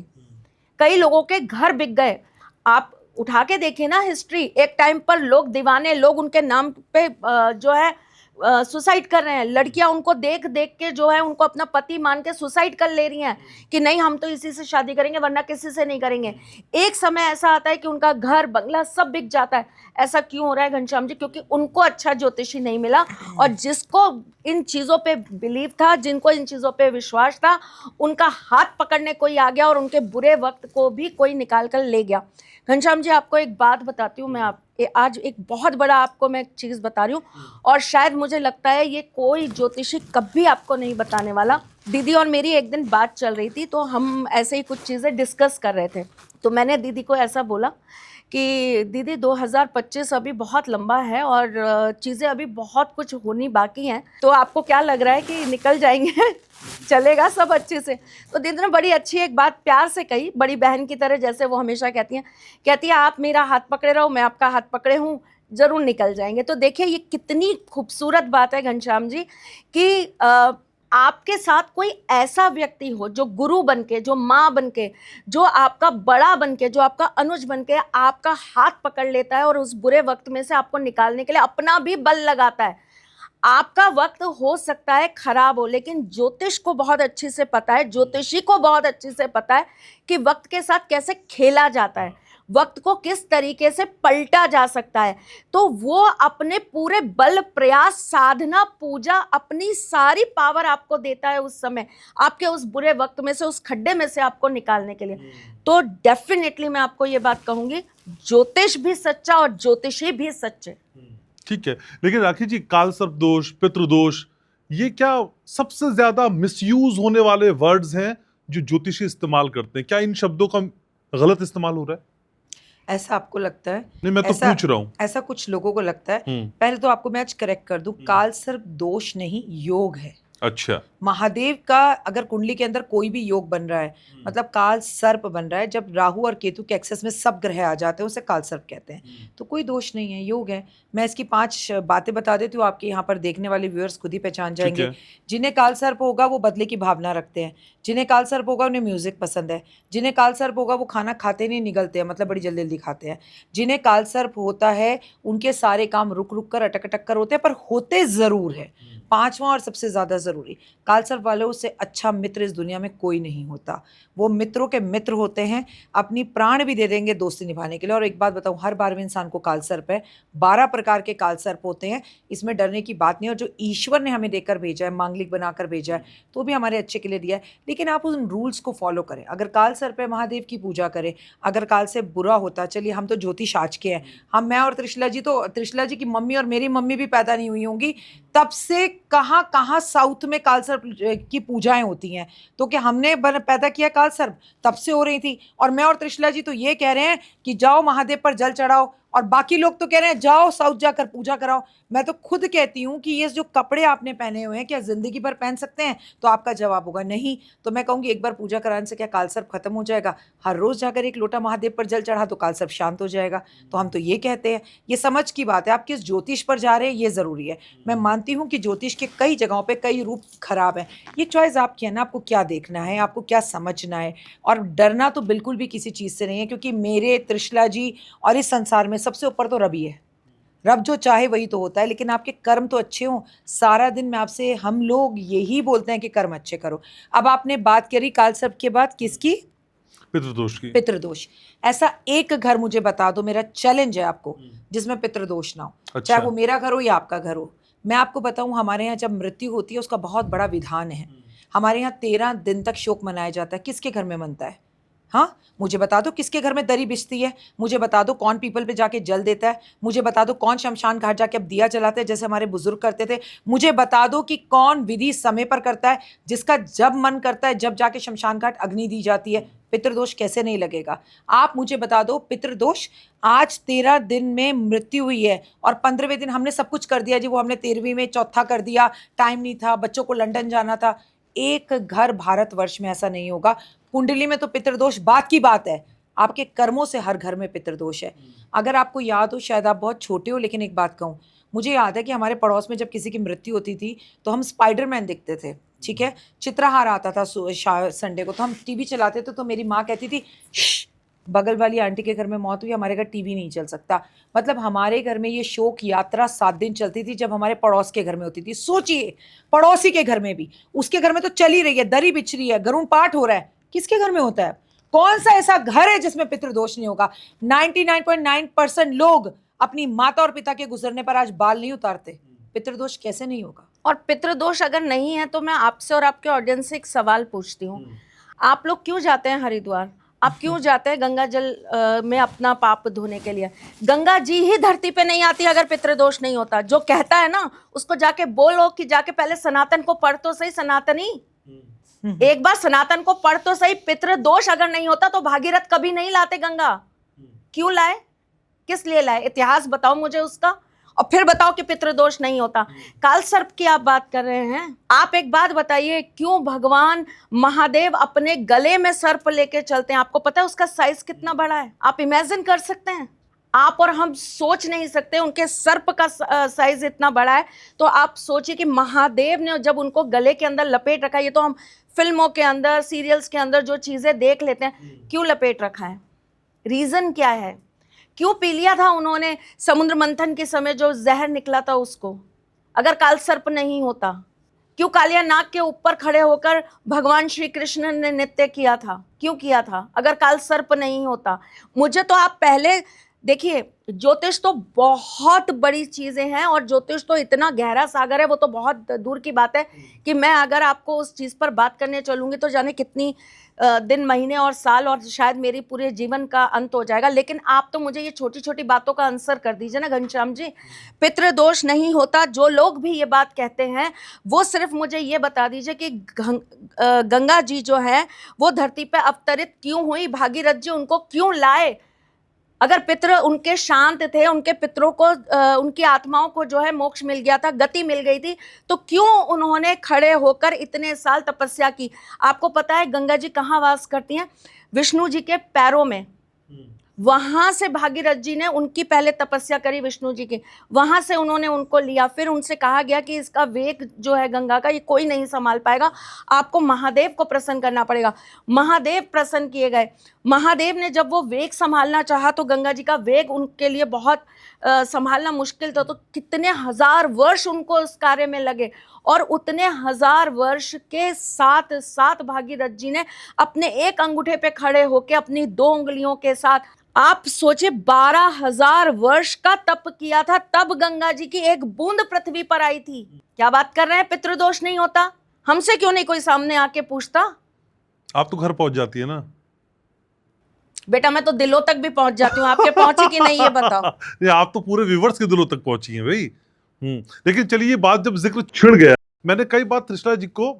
कई लोगों के घर बिक गए। आप उठा के देखिए ना हिस्ट्री, एक टाइम पर लोग दीवाने, लोग उनके नाम पे जो है सुसाइड कर रहे हैं, लड़कियां उनको देख देख के जो है उनको अपना पति मान के सुसाइड कर ले रही हैं कि नहीं हम तो इसी से शादी करेंगे वरना किसी से नहीं करेंगे। एक समय ऐसा आता है कि उनका घर बंगला सब बिक जाता है। ऐसा क्यों हो रहा है घनश्याम जी? क्योंकि उनको अच्छा ज्योतिषी नहीं मिला, और जिसको इन चीज़ों पे बिलीव था, जिनको इन चीज़ों पे विश्वास था, उनका हाथ पकड़ने कोई आ गया और उनके बुरे वक्त को भी कोई निकाल कर ले गया। घनश्याम जी आपको एक बात बताती हूँ मैं, आज एक बहुत बड़ा आपको मैं एक चीज़ बता रही हूँ, और शायद मुझे लगता है ये कोई ज्योतिषी कभी आपको नहीं बताने वाला। दीदी और मेरी एक दिन बात चल रही थी, तो हम ऐसे ही कुछ चीज़ें डिस्कस कर रहे थे। तो मैंने दीदी को ऐसा बोला कि दीदी 2025 अभी बहुत लंबा है और चीज़ें अभी बहुत कुछ होनी बाकी हैं, तो आपको क्या लग रहा है कि निकल जाएंगे चलेगा सब अच्छे से? तो दीदी ने बड़ी अच्छी एक बात प्यार से कही, बड़ी बहन की तरह, जैसे वो हमेशा कहती है आप मेरा हाथ पकड़े रहो, मैं आपका हाथ पकड़े हूँ, जरूर निकल जाएंगे। तो देखिए ये कितनी खूबसूरत बात है घनश्याम जी कि आपके साथ कोई ऐसा व्यक्ति हो जो गुरु बनके, जो माँ बनके, जो आपका बड़ा बनके, जो आपका अनुज बनके आपका हाथ पकड़ लेता है और उस बुरे वक्त में से आपको निकालने के लिए अपना भी बल लगाता है। आपका वक्त हो सकता है खराब हो, लेकिन ज्योतिष को बहुत अच्छे से पता है, ज्योतिषी को बहुत अच्छे से पता है कि वक्त के साथ कैसे खेला जाता है, वक्त को किस तरीके से पलटा जा सकता है। तो वो अपने पूरे बल, प्रयास, साधना, पूजा, अपनी सारी पावर आपको देता है उस समय, आपके उस बुरे वक्त में से, उस खड्डे में से आपको निकालने के लिए। तो डेफिनेटली मैं आपको ये बात कहूंगी, ज्योतिष भी सच्चा और ज्योतिषी भी सच्चे। ठीक है, लेकिन राखी जी, काल सर्प दोष, पितृदोष, ये क्या सबसे ज्यादा मिसयूज होने वाले वर्ड्स हैं जो ज्योतिषी इस्तेमाल करते हैं? क्या इन शब्दों का गलत इस्तेमाल हो रहा है? ऐसा आपको लगता है? नहीं, मैं तो पूछ रहा हूँ। ऐसा कुछ लोगों को लगता है। पहले तो आपको मैं आज करेक्ट कर दूं, काल सर्प दोष नहीं, योग है। अच्छा। महादेव का अगर कुंडली के अंदर कोई भी योग बन रहा है, मतलब काल सर्प बन रहा है, जब राहु और केतु के एक्सेस में सब ग्रह आ जाते हैं उसे काल सर्प कहते हैं। तो कोई दोष नहीं है, योग है। मैं इसकी 5 बातें बता देती हूँ, आपके यहाँ पर देखने वाले व्यूअर्स खुद ही पहचान जाएंगे। जिन्हें काल सर्प होगा वो बदले की भावना रखते हैं, जिन्हें काल सर्प होगा उन्हें म्यूजिक पसंद है, जिन्हें काल सर्प होगा वो खाना खाते नहीं, निगलते हैं, मतलब बड़ी जल्दी जल्दी खाते हैं। जिन्हें काल सर्प होता है उनके सारे काम रुक रुक कर, अटक अटक कर होते हैं, पर होते ज़रूर है। 5वां और सबसे ज़्यादा ज़रूरी, काल सर्प वालों से अच्छा मित्र इस दुनिया में कोई नहीं होता। वो मित्रों के मित्र होते हैं, अपनी प्राण भी दे देंगे दोस्ती निभाने के लिए। और एक बात बताऊं, हर 12वें इंसान को काल सर्प है। 12 प्रकार के काल सर्प होते हैं, इसमें डरने की बात नहीं। और जो ईश्वर ने हमें देकर भेजा है, मांगलिक बनाकर भेजा है, तो भी हमारे अच्छे के लिए दिया है। लेकिन आप उन रूल्स को फॉलो करें। अगर काल सर्प है, महादेव की पूजा करें। अगर काल से बुरा होता, चलिए हम तो ज्योतिष आज के हैं, मैं और त्रिशला जी की मम्मी और मेरी मम्मी भी पैदा नहीं हुई होंगी तब से कहाँ कहाँ साउथ में काल सर्प की पूजाएं होती हैं। तो क्या हमने पैदा किया काल सर्प? तब से हो रही थी। और मैं और त्रिशला जी तो ये कह रहे हैं कि जाओ महादेव पर जल चढ़ाओ, और बाकी लोग तो कह रहे हैं जाओ साउथ जाकर पूजा कराओ। मैं तो खुद कहती हूँ कि ये जो कपड़े आपने पहने हुए हैं क्या जिंदगी भर पहन सकते हैं? तो आपका जवाब होगा नहीं। तो मैं कहूँगी एक बार पूजा कराने से क्या काल सर्प खत्म हो जाएगा? हर रोज जाकर एक लोटा महादेव पर जल चढ़ा तो काल सर्प शांत हो जाएगा। तो हम तो ये कहते हैं, ये समझ की बात है। आप किस ज्योतिष पर जा रहे हैं ये जरूरी है। मैं मानती हूँ कि ज्योतिष के कई जगहों पर कई रूप खराब है, ये चॉइस आपकी है ना, आपको क्या देखना है, आपको क्या समझना है। और डरना तो बिल्कुल भी किसी चीज़ से नहीं है, क्योंकि मेरे, त्रिशला जी और इस संसार में सबसे ऊपर तो रब ही है। रब जो चाहे वही तो होता है, लेकिन आपके कर्म तो अच्छे हों। सारा दिन में आपसे हम लोग यही बोलते हैं कि कर्म अच्छे करो। अब आपने बात करी काल सर्प के बाद किसकी? पितृदोष की। पितृदोष। ऐसा एक घर मुझे बता दो, मेरा चैलेंज है आपको, जिसमें पितृदोष ना हो। अच्छा। चाहे वो मेरा घर हो या आपका घर हो। मैं आपको बताऊं, हमारे यहाँ जब मृत्यु होती है उसका बहुत बड़ा विधान है। हमारे यहाँ 13 दिन तक शोक मनाया जाता है। किसके घर में मनता है? हाँ, मुझे बता दो किसके घर में दरी बिछती है? मुझे बता दो कौन पीपल पे जाके जल देता है? मुझे बता दो कौन शमशान घाट जाके अब दिया जलाते हैं जैसे हमारे बुजुर्ग करते थे? मुझे बता दो कि कौन विधि समय पर करता है, जिसका जब मन करता है जब जाके शमशान घाट अग्नि दी जाती है? पितृदोष कैसे नहीं लगेगा? आप मुझे बता दो, पितृदोष आज 13 दिन में मृत्यु हुई है और 15वें दिन हमने सब कुछ कर दिया जी, वो हमने 13वीं में चौथा कर दिया, टाइम नहीं था, बच्चों को लंदन जाना था। एक घर भारतवर्ष में ऐसा नहीं होगा। कुंडली में तो पितृदोष बात की बात है, आपके कर्मों से हर घर में पितृदोष है। अगर आपको याद हो, शायद आप बहुत छोटे हो, लेकिन एक बात कहूँ, मुझे याद है कि हमारे पड़ोस में जब किसी की मृत्यु होती थी तो हम स्पाइडरमैन दिखते थे, ठीक है, चित्रहार आता था संडे को, तो हम टीवी चलाते थे तो मेरी माँ कहती थी बगल वाली आंटी के घर में मौत हुई, हमारे घर टीवी नहीं चल सकता। मतलब हमारे घर में ये शोक यात्रा 7 दिन चलती थी जब हमारे पड़ोस के घर में होती थी। सोचिए, पड़ोसी के घर में भी, उसके घर में तो चल ही रही है, दरी बिछ रही है, गरुड़ पाठ हो रहा है, किसके घर में होता है? कौन सा ऐसा घर है जिसमें पितृदोष नहीं होगा? 99.9% लोग अपनी माता और पिता के गुजरने पर आज बाल नहीं उतारते, पितृदोष कैसे नहीं होगा? और पितृदोष अगर नहीं है तो मैं आपसे और आपके ऑडियंस से एक सवाल पूछती हूँ, आप लोग क्यों जाते हैं हरिद्वार? आप क्यों जाते हैं गंगा जल में अपना पाप धोने के लिए? गंगा जी ही धरती पे नहीं आती अगर पितृदोष नहीं होता। जो कहता है ना, उसको जाके बोलो कि जाके पहले सनातन को पढ़ तो सही। सनातनी, एक बार सनातन को पढ़ तो सही। पितृदोष अगर नहीं होता तो भागीरथ कभी नहीं लाते गंगा। क्यों लाए? किस लिए लाए? इतिहास बताओ मुझे उसका, और फिर बताओ कि पितृदोष नहीं होता। काल सर्प की आप बात कर रहे हैं, आप एक बात बताइए, क्यों भगवान महादेव अपने गले में सर्प लेके चलते हैं? आपको पता है उसका साइज कितना बड़ा है? आप इमेजिन कर सकते हैं? आप और हम सोच नहीं सकते उनके सर्प का साइज इतना बड़ा है। तो आप सोचिए कि महादेव ने जब उनको गले के अंदर लपेट रखा है, ये तो हम फिल्मों के अंदर, सीरियल्स के अंदर जो चीजें देख लेते हैं, क्यों लपेट रखा है? रीजन क्या है? क्यों पी लिया था उन्होंने समुद्र मंथन के समय जो जहर निकला था उसको? अगर काल सर्प नहीं होता, क्यों कालिया नाग के ऊपर खड़े होकर भगवान श्री कृष्ण ने नृत्य किया था? क्यों किया था अगर काल सर्प नहीं होता? मुझे तो आप पहले देखिए, ज्योतिष तो बहुत बड़ी चीजें हैं और ज्योतिष तो इतना गहरा सागर है, वो तो बहुत दूर की बात है कि मैं अगर आपको उस चीज पर बात करने चलूंगी तो जाने कितनी दिन, महीने और साल, और शायद मेरी पूरे जीवन का अंत हो जाएगा। लेकिन आप तो मुझे ये छोटी छोटी बातों का आंसर कर दीजिए ना घनश्याम जी। पितृदोष नहीं होता, जो लोग भी ये बात कहते हैं वो सिर्फ मुझे ये बता दीजिए कि गंगा जी जो है वो धरती पे अवतरित क्यों हुई? भागीरथ जी उनको क्यों लाए? अगर पितृ उनके शांत थे, उनके पितरों को, उनकी आत्माओं को जो है मोक्ष मिल गया था, गति मिल गई थी, तो क्यों उन्होंने खड़े होकर इतने साल तपस्या की? आपको पता है गंगा जी कहाँ वास करती हैं? विष्णु जी के पैरों में। वहां से भागीरथ जी ने उनकी पहले तपस्या करी विष्णु जी की, वहां से उन्होंने उनको लिया। फिर उनसे कहा गया कि इसका वेग जो है गंगा का, ये कोई नहीं संभाल पाएगा, आपको महादेव को प्रसन्न करना पड़ेगा। महादेव प्रसन्न किए गए। महादेव ने जब वो वेग संभालना चाहा तो गंगा जी का वेग उनके लिए बहुत संभालना मुश्किल था, तो कितने हजार वर्ष उनको उस कार्य में लगे। और उतने हजार वर्ष के साथ साथ भागीरथ जी ने अपने एक अंगूठे पे खड़े होकर अपनी 2 उंगलियों के साथ, आप सोचे, 12,000 वर्ष का तप किया था, तब गंगा जी की एक बूंद पृथ्वी पर आई थी। क्या बात कर रहे हैं? पितृदोष नहीं होता? हमसे क्यों नहीं कोई सामने आके पूछता? आप तो घर पहुंच जाती है ना बेटा, मैं तो दिलों तक भी पहुंच जाती हूँ, आपके पहुंची कि नहीं ये बताओ। ये आप तो पूरे व्यूवर्स के दिलों तक पहुंची हैं भाई। लेकिन चलिए, बात जब जिक्र छिड़ गया, मैंने कई बार त्रिशला जी को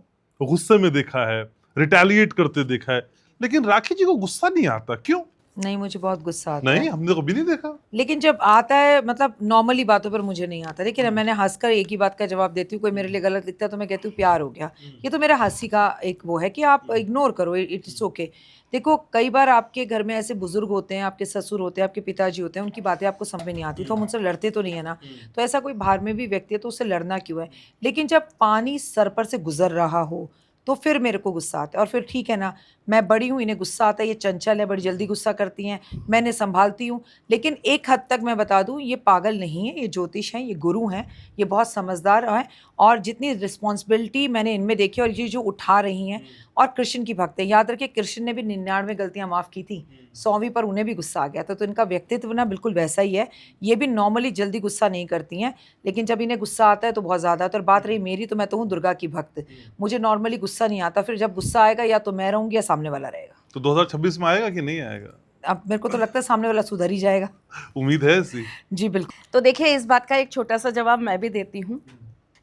गुस्से में देखा है, रिटेलिएट करते देखा है, लेकिन राखी जी को गुस्सा नहीं आता, क्यों? नहीं, मुझे बहुत गुस्सा आता है। नहीं, हमने कभी नहीं देखा। लेकिन जब आता है, मतलब नॉर्मली बातों पर मुझे नहीं आता। देखिए ना, मैंने हंसकर एक ही बात का जवाब देती हूँ। कोई मेरे लिए गलत लिखता है तो मैं कहती हूँ प्यार हो गया। ये तो मेरा हंसी का एक वो है कि आप इग्नोर करो, इट्स ओके। देखो, कई बार आपके घर में ऐसे बुजुर्ग होते हैं, आपके ससुर होते हैं, आपके पिताजी होते हैं, उनकी बातें आपको समझ में नहीं आती, तो हम उनसे लड़ते तो नहीं है ना। तो ऐसा कोई बाहर में भी व्यक्ति है तो उससे लड़ना क्यों है? लेकिन जब पानी सर पर से गुजर रहा हो तो फिर मेरे को गुस्सा आता है। और फिर ठीक है ना, मैं बड़ी हूँ, इन्हें गुस्सा आता है, ये चंचल है, बड़ी जल्दी गुस्सा करती हैं, मैं इन्हें संभालती हूँ। लेकिन एक हद तक मैं बता दूँ, ये पागल नहीं है, ये ज्योतिष हैं, ये गुरु हैं, ये बहुत समझदार हैं, और जितनी रिस्पॉन्सिबिलिटी मैंने इनमें देखी और ये जो उठा रही हैं, और कृष्ण की भक्त है। याद रखिए, कृष्ण ने भी 99 गलतियाँ माफ़ की थी, 100वीं पर उन्हें भी गुस्सा आ गया था। तो इनका व्यक्तित्व ना बिल्कुल वैसा ही है। ये भी नॉर्मली जल्दी गुस्सा नहीं करती हैं, लेकिन जब इन्हें गुस्सा आता है तो बहुत ज़्यादा आता है। और बात रही मेरी, तो मैं तो हूँ दुर्गा की भक्त, मुझे नॉर्मली गुस्सा नहीं आता। फिर जब गुस्सा आएगा, या तो मैं रहूँगी या सामने वाला रहेगा। तो 2026 में आएगा कि नहीं आएगा? अब मेरे को तो लगता है सामने वाला सुधर ही जाएगा। उम्मीद है ऐसी? जी बिल्कुल। तो देखिए, इस बात का एक छोटा सा जवाब मैं भी देती हूँ।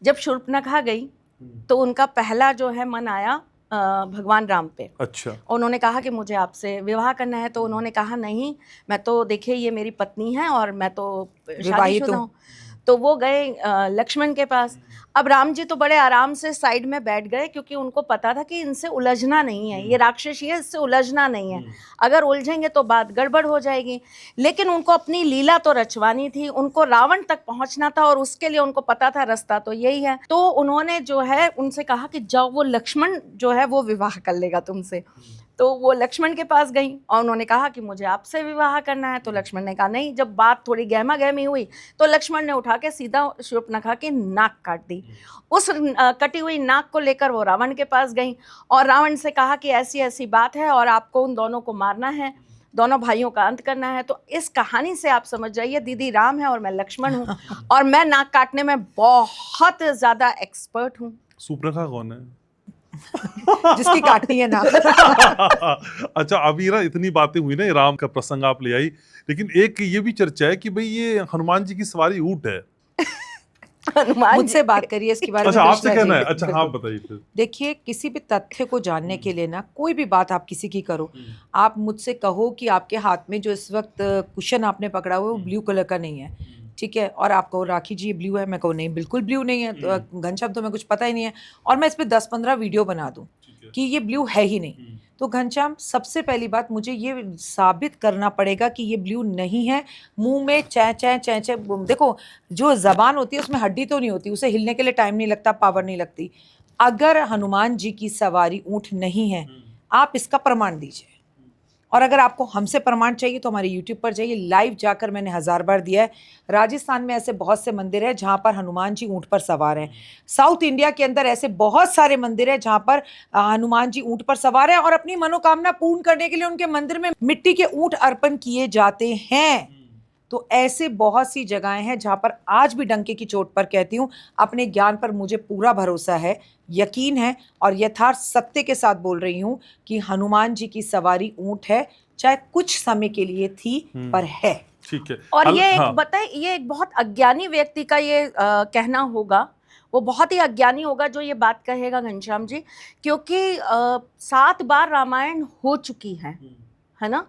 जब शूर्पणखा गई तो उनका पहला जो है मन आया भगवान राम पे। अच्छा। उन्होंने कहा कि मुझे आपसे विवाह करना है, तो उन्होंने कहा नहीं, मैं तो देखिए ये मेरी पत्नी है और मैं तो शादीशुदा हूँ। तो वो गए लक्ष्मण के पास। अब राम जी तो बड़े आराम से साइड में बैठ गए, क्योंकि उनको पता था कि इनसे उलझना नहीं है, ये राक्षसी है, इससे उलझना नहीं है, अगर उलझेंगे तो बात गड़बड़ हो जाएगी। लेकिन उनको अपनी लीला तो रचवानी थी, उनको रावण तक पहुंचना था, और उसके लिए उनको पता था रास्ता तो यही है। तो उन्होंने जो है उनसे कहा कि जाओ, वो लक्ष्मण जो है वो विवाह कर लेगा तुमसे। तो वो लक्ष्मण के पास गई और उन्होंने कहा कि मुझे आपसे विवाह करना है। तो लक्ष्मण ने कहा नहीं। जब बात थोड़ी गहमा गहमी हुई तो लक्ष्मण ने उठा के सीधा शूर्पणखा की नाक काट दी। उस कटी हुई नाक को लेकर वो रावण के पास गई और रावण से कहा कि ऐसी ऐसी बात है और आपको उन दोनों को मारना है, दोनों भाइयों का अंत करना है। तो इस कहानी से आप समझ जाइए दीदी राम है और मैं लक्ष्मण हूँ और मैं नाक काटने में बहुत ज़्यादा एक्सपर्ट हूँ। शूर्पणखा कौन है? जिसकी काटनी है ना। अच्छा, अभी ना इतनी बातें हुई ना, ये राम का प्रसंग आप ले आई, लेकिन एक ये भी चर्चा है कि भाई ये हनुमान जी की सवारी ऊंट है। हनुमान मुझसे बात करिए इसके बारे में। अच्छा, आपसे कृष्णा कहना जी, है? अच्छा, बिल्कुल। हाँ बताइए फिर। देखिए, किसी भी तथ्य को जानने के लिए ना, कोई भी बात आप किसी की करो, आप मुझसे कहो कि आपके हाथ में जो इस वक्त कुशन आपने पकड़ा हुआ है वो ब्लू कलर का नहीं है, ठीक है, और आप कहो राखी जी ये ब्लू है, मैं कहूँ नहीं बिल्कुल ब्लू नहीं है, तो घन शब्दों में कुछ पता ही नहीं है, और मैं इस पर 10-15 वीडियो बना दूँ कि ये ब्लू है ही नहीं, तो घनश्याम सबसे पहली बात मुझे ये साबित करना पड़ेगा कि ये ब्लू नहीं है। मुंह में चै चै चै चै, देखो जो जबान होती है उसमें हड्डी तो नहीं होती, उसे हिलने के लिए टाइम नहीं लगता, पावर नहीं लगती। अगर हनुमान जी की सवारी ऊंट नहीं है, आप इसका प्रमाण दीजिए, और अगर आपको हमसे प्रमाण चाहिए तो हमारे YouTube पर जाइए, लाइव जाकर मैंने 1000 बार दिया है। राजस्थान में ऐसे बहुत से मंदिर हैं जहाँ पर हनुमान जी ऊंट पर सवार हैं। साउथ इंडिया के अंदर ऐसे बहुत सारे मंदिर हैं जहाँ पर हनुमान जी ऊंट पर सवार हैं और अपनी मनोकामना पूर्ण करने के लिए उनके मंदिर में मिट्टी के ऊंट अर्पण किए जाते हैं। तो ऐसे बहुत सी जगहें हैं जहाँ पर आज भी डंके की चोट पर कहती हूँ, अपने ज्ञान पर मुझे पूरा भरोसा है, यकीन है, और यथार्थ सत्य के साथ बोल रही हूँ कि हनुमान जी की सवारी ऊंट है, चाहे कुछ समय के लिए थी पर है। ठीक है। और ये हाँ। बताए, ये एक बहुत अज्ञानी व्यक्ति का ये कहना होगा, वो बहुत ही अज्ञानी होगा जो ये बात कहेगा घनश्याम जी, क्योंकि 7 बार रामायण हो चुकी है ना।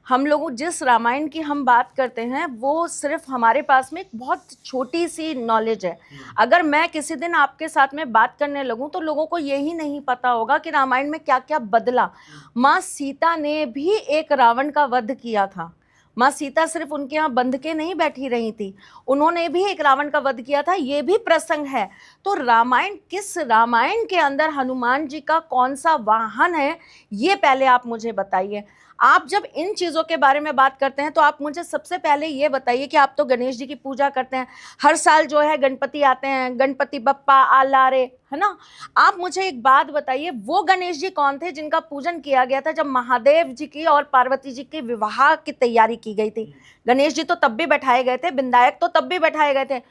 हम लोगों जिस रामायण की हम बात करते हैं वो सिर्फ हमारे पास में एक बहुत छोटी सी नॉलेज है। अगर मैं किसी दिन आपके साथ में बात करने लगूं तो लोगों को यही नहीं पता होगा कि रामायण में क्या क्या बदला। माँ सीता ने भी एक रावण का वध किया था। माँ सीता सिर्फ उनके यहाँ बंध के नहीं बैठी रही थी, उन्होंने भी एक रावण का वध किया था, ये भी प्रसंग है। तो रामायण, किस रामायण के अंदर हनुमान जी का कौन सा वाहन है, ये पहले आप मुझे बताइए। आप जब इन चीज़ों के बारे में बात करते हैं तो आप मुझे सबसे पहले ये बताइए कि आप तो गणेश जी की पूजा करते हैं, हर साल जो है गणपति आते हैं, गणपति बप्पा आला रे, है ना। आप मुझे एक बात बताइए, वो गणेश जी कौन थे जिनका पूजन किया गया था जब महादेव जी की और पार्वती जी के विवाह की तैयारी की गई थी? गणेश जी तो तब भी बैठाए गए थे, विनायक तो तब भी बैठाए गए थे,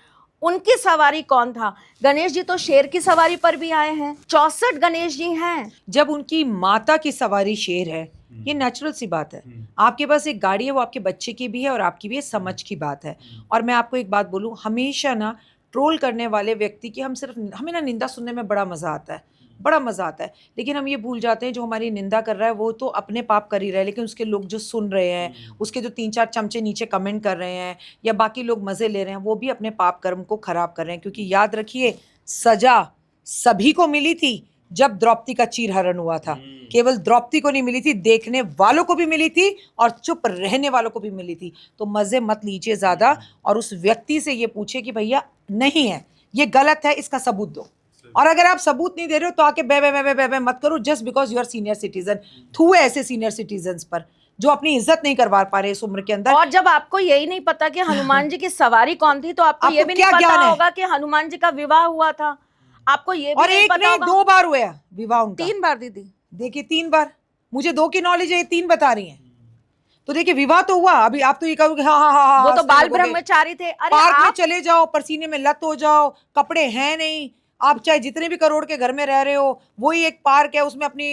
उनकी सवारी कौन था? गणेश जी तो शेर की सवारी पर भी आए हैं, 64 गणेश जी हैं। जब उनकी माता की सवारी शेर है, ये नेचुरल सी बात है। आपके पास एक गाड़ी है, वो आपके बच्चे की भी है और आपकी भी है, समझ की बात है। और मैं आपको एक बात बोलूं, हमेशा ना ट्रोल करने वाले व्यक्ति की हमें ना निंदा सुनने में बड़ा मजा आता है, बड़ा मजा आता है, लेकिन हम ये भूल जाते हैं जो हमारी निंदा कर रहा है वो तो अपने पाप कर ही रहा है, लेकिन उसके लोग जो सुन रहे हैं, उसके जो 3-4 चमचे नीचे कमेंट कर रहे हैं या बाकी लोग मजे ले रहे हैं, वो भी अपने पाप कर्म को खराब कर रहे हैं। क्योंकि याद रखिए, सजा सभी को मिली थी जब द्रौपदी का चीरहरण हुआ था। केवल द्रौपदी को नहीं मिली थी, देखने वालों को भी मिली थी और चुप रहने वालों को भी मिली थी। तो मजे मत लीजिए ज्यादा और उस व्यक्ति से ये पूछे कि भैया नहीं है, ये गलत है, इसका सबूत दो। और अगर आप सबूत नहीं दे रहे हो तो आके बे बे बे बे बे मत करो, just because you are senior citizen. थूए ऐसे सीनियर सिटीजन पर जो अपनी इज्जत नहीं करवा पा रहे इस उम्र के अंदर। और जब आपको यही नहीं पता कि हनुमान जी की सवारी कौन थी तो आपको ये भी नहीं पता होगा कि हनुमान जी का विवाह हुआ था। आपको ये भी और नहीं एक पता नहीं 2 बार हुआ विवाह उनका। 3 बार दीदी, देखिए 3 बार, मुझे 2 की नॉलेज है, 3 बता रही हैं। तो देखिए विवाह तो हुआ। अभी आप तो ये कहोगे हाँ वो तो बाल ब्रह्मचारी थे। अरे पार्क में चले जाओ, पसीने में लत हो जाओ, कपड़े हैं नहीं, आप चाहे जितने भी करोड़ के घर में रह रहे हो, वही एक पार्क है, उसमें अपनी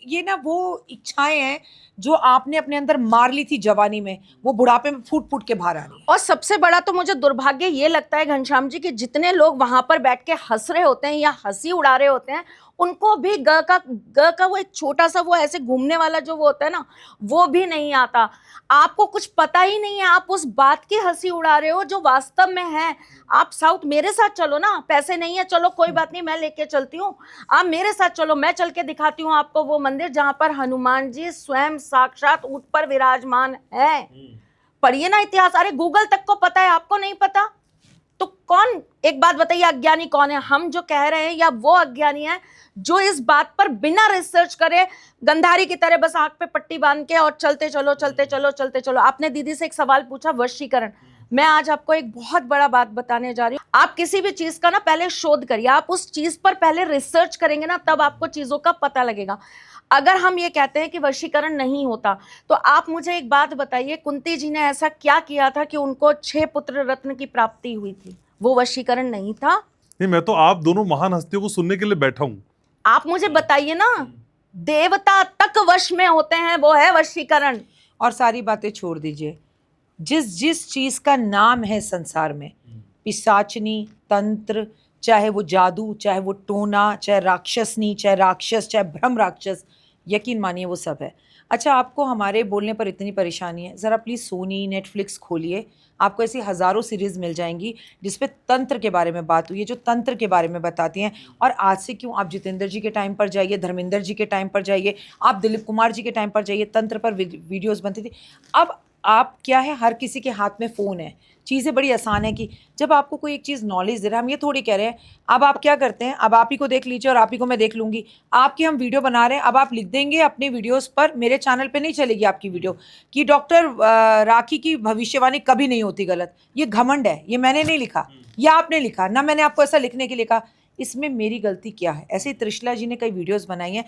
ये ना वो इच्छाएं हैं जो आपने अपने अंदर मार ली थी जवानी में, वो बुढ़ापे में फूट फूट के बाहर आ रही है। और सबसे बड़ा तो मुझे दुर्भाग्य ये लगता है घनश्याम जी कि जितने लोग वहां पर बैठ के हंस रहे होते हैं या हंसी उड़ा रहे होते हैं, उनको भी ग का वो एक छोटा सा वो ऐसे घूमने वाला जो वो होता है ना, वो भी नहीं आता। आपको कुछ पता ही नहीं है, आप उस बात की हंसी उड़ा रहे हो जो वास्तव में है। आप साउथ मेरे साथ चलो ना, पैसे नहीं है चलो कोई बात नहीं, मैं लेके चलती हूँ, आप मेरे साथ चलो, मैं चल के दिखाती हूँ आपको वो मंदिर जहां पर हनुमान जी स्वयं साक्षात ऊंट पर विराजमान है। पढ़िए ना इतिहास, अरे गूगल तक को पता है, आपको नहीं पता? तो कौन, एक बात बताइए, अज्ञानी कौन है? हम जो कह रहे हैं या वो अज्ञानी है जो इस बात पर बिना रिसर्च करे गंधारी की तरह बस आंख पे पट्टी बांध के और चलते चलो चलते चलो चलते चलो? आपने दीदी से एक सवाल पूछा, वशीकरण। मैं आज आपको एक बहुत बड़ा बात बताने जा रही हूँ। आप किसी भी चीज का ना पहले शोध करिए, आप उस चीज पर पहले रिसर्च करेंगे ना, तब आपको चीजों का पता लगेगा। अगर हम ये कहते हैं कि वशीकरण नहीं होता, तो आप मुझे एक बात बताइए, कुंती जी ने ऐसा क्या किया था कि उनको 6 पुत्र रत्न की प्राप्ति हुई थी? वो वशीकरण नहीं था? नहीं, मैं तो आप दोनों महान हस्तियों को सुनने के लिए बैठा हूं। आप मुझे बताइए ना, देवता तक वश में होते हैं, वो है वशीकरण। और सारी बातें छोड़ दीजिए, जिस जिस चीज का नाम है संसार में, पिशाचनी, तंत्र, चाहे वो जादू, चाहे वो टोना, चाहे राक्षसनी, चाहे राक्षस, चाहे ब्रह्म राक्षस, यकीन मानिए वो सब है। अच्छा, आपको हमारे बोलने पर इतनी परेशानी है, ज़रा प्लीज़ सोनी, नेटफ्लिक्स खोलिए, आपको ऐसी हज़ारों सीरीज़ मिल जाएंगी जिसपे तंत्र के बारे में बात हुई है, जो तंत्र के बारे में बताती हैं। और आज से क्यों, आप जितेंद्र जी के टाइम पर जाइए, धर्मेंद्र जी के टाइम पर जाइए, आप दिलीप कुमार जी के टाइम पर जाइए, तंत्र पर वीडियोज़ बनती थी। अब आप क्या है, हर किसी के हाथ में फ़ोन है, चीज़ें बड़ी आसान है कि जब आपको कोई एक चीज़ नॉलेज दे रहा है, हम ये थोड़ी कह रहे हैं अब आप क्या करते हैं, अब आप ही को देख लीजिए और आप ही को मैं देख लूँगी, आपकी हम वीडियो बना रहे हैं, अब आप लिख देंगे अपने वीडियोस पर, मेरे चैनल पे नहीं चलेगी आपकी वीडियो कि डॉक्टर राखी की भविष्यवाणी कभी नहीं होती गलत। ये घमंड है, ये मैंने नहीं लिखा, या आपने लिखा ना, मैंने आपको ऐसा लिखने के लिए कहा। इसमें मेरी गलती क्या है? ऐसे ही त्रिशला जी ने कई वीडियोज़ बनाई हैं,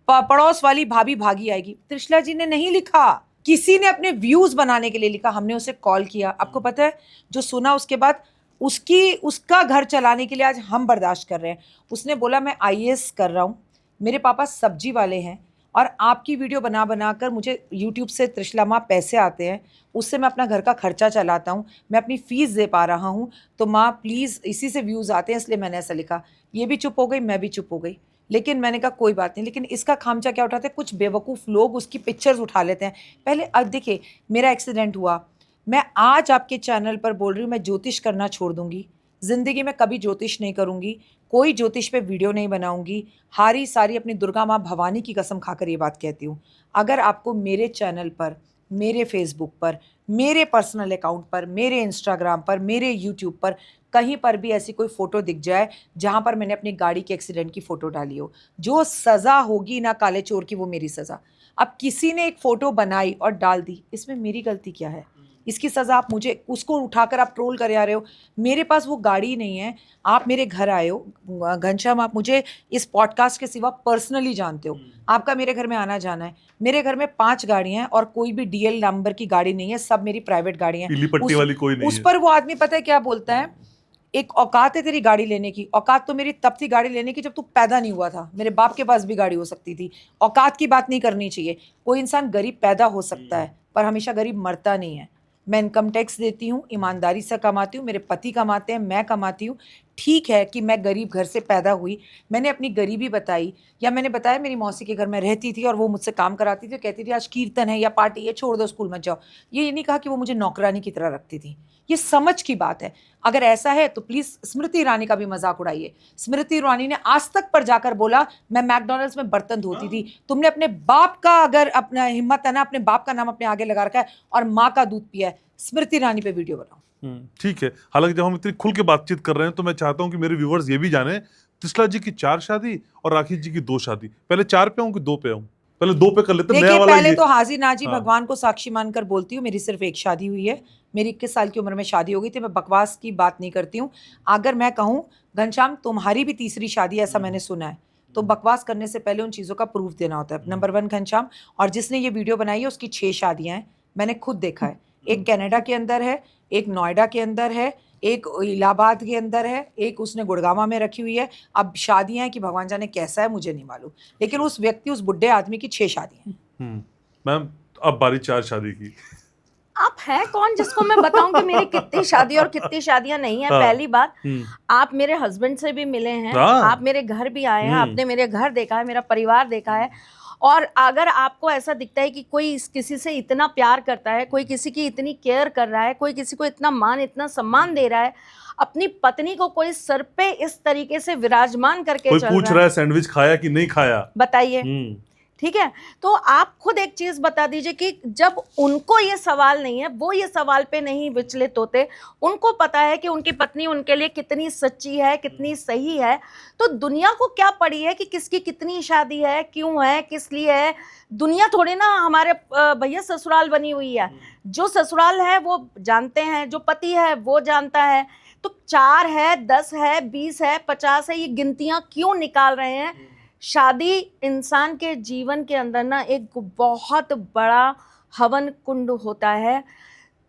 पड़ोस वाली भाभी भागी आएगी, त्रिशला जी ने नहीं लिखा, किसी ने अपने व्यूज बनाने के लिए लिखा, हमने उसे कॉल किया, आपको पता है जो सुना उसके बाद उसका घर चलाने के लिए आज हम बर्दाश्त कर रहे हैं। उसने बोला मैं आईएएस कर रहा हूँ, मेरे पापा सब्जी वाले हैं और आपकी वीडियो बना बना कर मुझे यूट्यूब से त्रिशला माँ पैसे आते हैं, उससे मैं अपना घर का खर्चा चलाता हूँ, मैं अपनी फ़ीस दे पा रहा हूँ, तो माँ प्लीज़, इसी से व्यूज़ आते हैं इसलिए मैंने ऐसा लिखा। ये भी चुप हो गई, मैं भी चुप हो गई, लेकिन मैंने कहा कोई बात नहीं। लेकिन इसका खामचा क्या उठाते हैं, कुछ बेवकूफ़ लोग उसकी पिक्चर्स उठा लेते हैं। पहले अब देखिए, मेरा एक्सीडेंट हुआ, मैं आज आपके चैनल पर बोल रही हूँ मैं ज्योतिष करना छोड़ दूँगी, ज़िंदगी में कभी ज्योतिष नहीं करूँगी, कोई ज्योतिष पे वीडियो नहीं बनाऊँगी, हारी सारी अपनी दुर्गा माँ भवानी की कसम खाकर ये बात कहती हूँ। अगर आपको मेरे चैनल पर, मेरे फेसबुक पर, मेरे पर्सनल अकाउंट पर, मेरे इंस्टाग्राम पर, मेरे यूट्यूब पर कहीं पर भी ऐसी कोई फ़ोटो दिख जाए जहाँ पर मैंने अपनी गाड़ी के एक्सीडेंट की फ़ोटो डाली हो, जो सज़ा होगी ना काले चोर की, वो मेरी सज़ा। अब किसी ने एक फ़ोटो बनाई और डाल दी, इसमें मेरी गलती क्या है? इसकी सज़ा आप मुझे, उसको उठाकर आप ट्रोल कर आ रहे हो। मेरे पास वो गाड़ी नहीं है, आप मेरे घर आए हो, घनश्याम आप मुझे इस पॉडकास्ट के सिवा पर्सनली जानते हो, आपका मेरे घर में आना जाना है। मेरे घर में 5 गाड़ियाँ हैं और कोई भी डीएल नंबर की गाड़ी नहीं है, सब मेरी प्राइवेट गाड़ियाँ हैं। पीली पट्टी वाली कोई नहीं उस है। पर वो आदमी पता है क्या बोलता है, एक औकात है तेरी गाड़ी लेने की। औकात तो मेरी तब थी गाड़ी लेने की जब तू पैदा नहीं हुआ था, मेरे बाप के पास भी गाड़ी हो सकती थी। औकात की बात नहीं करनी चाहिए। कोई इंसान गरीब पैदा हो सकता है पर हमेशा गरीब मरता नहीं है। मैं इनकम टैक्स देती हूँ, ईमानदारी से कमाती हूँ, मेरे पति कमाते हैं, मैं कमाती हूँ। ठीक है कि मैं गरीब घर से पैदा हुई, मैंने अपनी गरीबी बताई, या मैंने बताया मेरी मौसी के घर में रहती थी और वो मुझसे काम कराती थी, कहती थी आज कीर्तन है या पार्टी है, छोड़ दो स्कूल मत जाओ। ये नहीं कहा कि वो मुझे नौकरानी की तरह रखती थी। ये समझ की बात है। अगर ऐसा है तो प्लीज़ स्मृति ईरानी का भी मजाक उड़ाइए। स्मृति ईरानी ने आज तक पर जाकर बोला मैं मैकडॉनल्ड्स में बर्तन धोती थी। तुमने अपने बाप का, अगर अपना हिम्मत है ना, अपने बाप का नाम अपने आगे लगा रखा है और माँ का दूध पिया है। स्मृति ईरानी पे वीडियो बनाओ। ठीक है। हालांकि जब हम इतनी खुल के बातचीत कर रहे हैं तो मैं चाहता हूं कि मेरे व्यूवर्स ये भी जाने, त्रिशला जी की 4 शादी और राखी जी की 2 शादी। पहले 4 पे आऊं कि 2 पे आऊं? पहले 2 पे कर लेते हैं। देखिए, नया वाला पहले ये तो हाजिर नाजी हाँ। भगवान को साक्षी मानकर बोलती हूँ, मेरी सिर्फ एक शादी हुई है। मेरी 21 साल की उम्र में शादी हो गई थी। मैं बकवास की बात नहीं करती हूँ। अगर मैं कहूँ घनश्याम तुम्हारी भी तीसरी शादी, ऐसा मैंने सुना है, तो बकवास करने से पहले उन चीज़ों का प्रूफ देना होता है। नंबर 1 घनश्याम, और जिसने ये वीडियो बनाई है उसकी 6 शादियाँ हैं, मैंने खुद देखा है। एक कनाडा के अंदर है, एक नोएडा के अंदर है, एक इलाहाबाद के अंदर है, एक उसने गुड़गावा में रखी हुई है। अब शादियाँ हैं कि भगवान जाने कैसा है मुझे नहीं मालूम, लेकिन उस व्यक्ति, उस बुढ़े आदमी की 6 शादियाँ हैं। मैम अब बारी 4 शादी की। आप हैं कौन जिसको मैं बताऊं कि मेरी कितनी शादी और कितनी शादियां नहीं है? हाँ। पहली बात, आप मेरे हस्बैंड से भी मिले हैं, हाँ। आप मेरे घर भी आए हैं, आपने मेरे घर देखा है, मेरा परिवार देखा है। और अगर आपको ऐसा दिखता है कि कोई किसी से इतना प्यार करता है, कोई किसी की इतनी केयर कर रहा है, कोई किसी को इतना मान, इतना सम्मान दे रहा है, अपनी पत्नी को कोई सर पे इस तरीके से विराजमान करके कोई चल पूछ रहा रहा है सैंडविच खाया कि नहीं खाया, बताइए, ठीक है, तो आप खुद एक चीज बता दीजिए कि जब उनको ये सवाल नहीं है, वो ये सवाल पे नहीं विचलित होते, उनको पता है कि उनकी पत्नी उनके लिए कितनी सच्ची है, कितनी सही है, तो दुनिया को क्या पड़ी है कि किसकी कितनी शादी है, क्यों है, किस लिए है। दुनिया थोड़ी ना हमारे भैया ससुराल बनी हुई है। जो ससुराल है वो जानते हैं, जो पति है वो जानता है। तो 4 है, 10 है, 20 है, 50 है, ये गिनतियां क्यों निकाल रहे हैं। शादी इंसान के जीवन के अंदर ना एक बहुत बड़ा हवन कुंड होता है।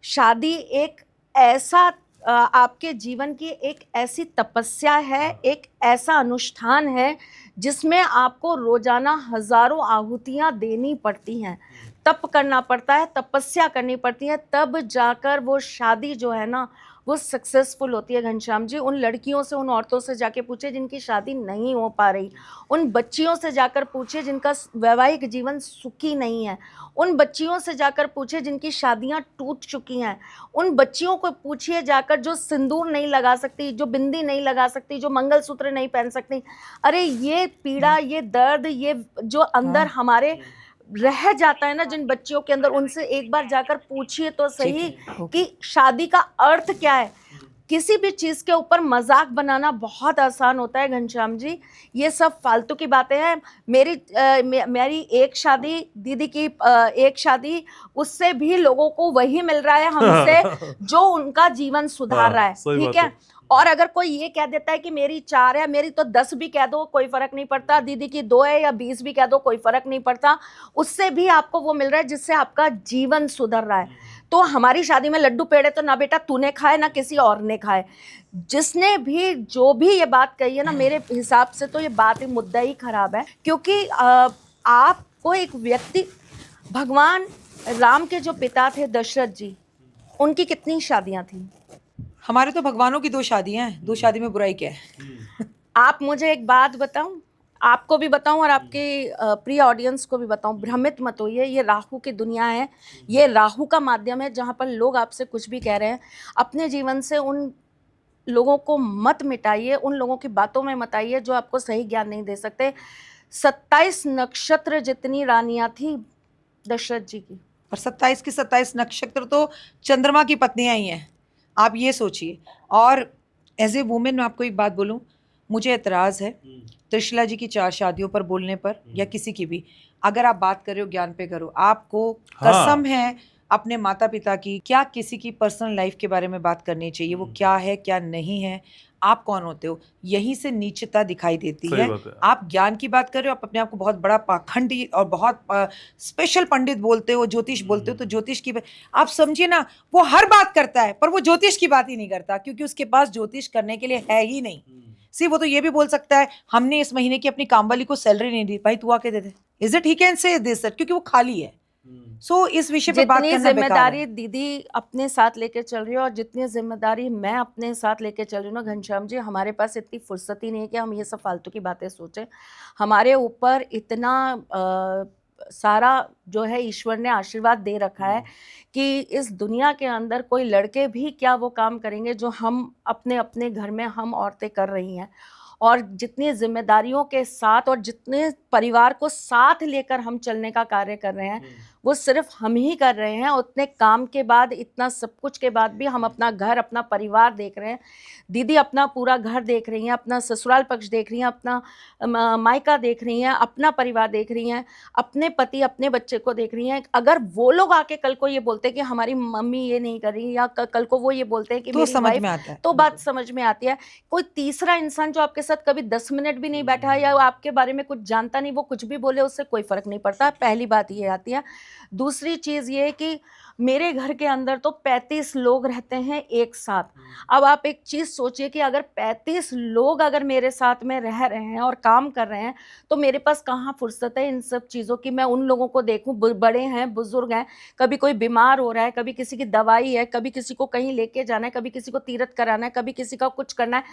शादी एक ऐसा आपके जीवन की एक ऐसी तपस्या है, एक ऐसा अनुष्ठान है जिसमें आपको रोजाना हजारों आहुतियां देनी पड़ती हैं, तप करना पड़ता है, तपस्या करनी पड़ती है, तब जाकर वो शादी जो है ना वो सक्सेसफुल होती है। घनश्याम जी, उन लड़कियों से, उन औरतों से जाके पूछे जिनकी शादी नहीं हो पा रही, उन बच्चियों से जाकर पूछे जिनका वैवाहिक जीवन सुखी नहीं है, उन बच्चियों से जाकर पूछे जिनकी शादियां टूट चुकी हैं, उन बच्चियों को पूछिए जाकर जो सिंदूर नहीं लगा सकती, जो बिंदी नहीं लगा सकती, जो मंगलसूत्र नहीं पहन सकती। अरे ये पीड़ा, ये दर्द, ये जो अंदर हमारे रह जाता है ना जिन बच्चियों के अंदर, उनसे एक बार जाकर पूछिए तो सही कि शादी का अर्थ क्या है। किसी भी चीज के ऊपर मजाक बनाना बहुत आसान होता है घनश्याम जी, ये सब फालतू की बातें हैं। मेरी एक शादी, दीदी की एक शादी, उससे भी लोगों को वही मिल रहा है हमसे जो उनका जीवन सुधार रहा है, ठीक है। और अगर कोई ये कह देता है कि मेरी 4 है, मेरी तो 10 भी कह दो कोई फर्क नहीं पड़ता, दीदी की 2 है या 20 भी कह दो कोई फर्क नहीं पड़ता, उससे भी आपको वो मिल रहा है जिससे आपका जीवन सुधर रहा है। तो हमारी शादी में लड्डू पेड़े तो ना बेटा तूने खाए ना किसी और ने खाए। जिसने भी जो भी ये बात कही है ना, मेरे हिसाब से तो ये बात ही मुद्दा ही खराब है। क्योंकि आपको एक व्यक्ति, भगवान राम के जो पिता थे दशरथ जी, उनकी कितनी शादियां थी। हमारे तो भगवानों की 2 शादियां हैं, 2 शादी में बुराई क्या है। आप मुझे एक बात बताऊं, आपको भी बताऊं और आपके प्रिय ऑडियंस को भी बताऊं, भ्रमित मत होइए, ये राहु की दुनिया है, ये राहु का माध्यम है जहां पर लोग आपसे कुछ भी कह रहे हैं। अपने जीवन से उन लोगों को मत मिटाइए, उन लोगों की बातों में मत आइए जो आपको सही ज्ञान नहीं दे सकते। 27 नक्षत्र जितनी रानियां थी दशरथ जी की, और 27 की 27 नक्षत्र तो चंद्रमा की पत्नियां ही हैं, आप ये सोचिए। और एज ए वुमेन मैं आपको एक बात बोलूं, मुझे एतराज़ है त्रिशला जी की 4 शादियों पर बोलने पर, या किसी की भी। अगर आप बात कर रहे हो ज्ञान पे करो। आपको कसम है अपने माता पिता की, क्या किसी की पर्सनल लाइफ के बारे में बात करनी चाहिए, वो क्या है क्या नहीं है, आप कौन होते हो, यहीं से नीचता दिखाई देती है। आप ज्ञान की बात कर रहे हो, आप अपने आप को बहुत बड़ा पाखंडी और बहुत स्पेशल पंडित बोलते हो, ज्योतिष बोलते हो, तो ज्योतिष की आप समझिए ना, वो हर बात करता है पर वो ज्योतिष की बात ही नहीं करता, क्योंकि उसके पास ज्योतिष करने के लिए है ही नहीं। सी वो तो ये भी बोल सकता है हमने इस महीने की अपनी कामवाली को सैलरी नहीं दी, भाई तू आके दे दे, is it, he can say this, क्योंकि वो खाली है। सो इस विषय पे बात करना बेकार है। जिम्मेदारी दीदी अपने साथ लेके चल रही है और जितनी जिम्मेदारी मैं अपने साथ लेके चल रही हूँ ना घनश्याम जी, हमारे पास इतनी फुर्सत ही नहीं है कि हम ये सब फालतू की बातें सोचें। हमारे ऊपर इतना सारा जो है ईश्वर ने आशीर्वाद दे रखा है कि इस दुनिया के अंदर कोई लड़के भी क्या वो काम करेंगे जो हम अपने अपने घर में हम औरतें कर रही हैं। और जितनी जिम्मेदारियों के साथ और जितने परिवार को साथ लेकर हम चलने का कार्य कर रहे हैं वो सिर्फ हम ही कर रहे हैं। उतने काम के बाद, इतना सब कुछ के बाद भी हम अपना घर, अपना परिवार देख रहे हैं। दीदी अपना पूरा घर देख रही हैं, अपना ससुराल पक्ष देख रही हैं, अपना मायका देख रही हैं, अपना परिवार देख रही हैं, अपने पति, अपने बच्चे को देख रही हैं। अगर वो लोग आके कल को ये बोलते हैं कि हमारी मम्मी ये नहीं कर रही, या कल को वो ये बोलते हैं कि तो समझ में आता है, तो बात समझ में आती है। कोई तीसरा इंसान जो आपके साथ कभी 10 मिनट भी नहीं बैठा या आपके बारे में कुछ जानता नहीं, वो कुछ भी बोले उससे कोई फर्क नहीं पड़ता। पहली बात ये आती है। दूसरी चीज ये कि मेरे घर के अंदर तो 35 लोग रहते हैं एक साथ। अब आप एक चीज सोचिए कि अगर 35 लोग अगर मेरे साथ में रह रहे हैं और काम कर रहे हैं तो मेरे पास कहाँ फुर्सत है इन सब चीज़ों की। मैं उन लोगों को देखूं, बड़े हैं, बुजुर्ग हैं, कभी कोई बीमार हो रहा है, कभी किसी की दवाई है, कभी किसी को कहीं लेके जाना है, कभी किसी को तीर्थ कराना है, कभी किसी का कुछ करना है।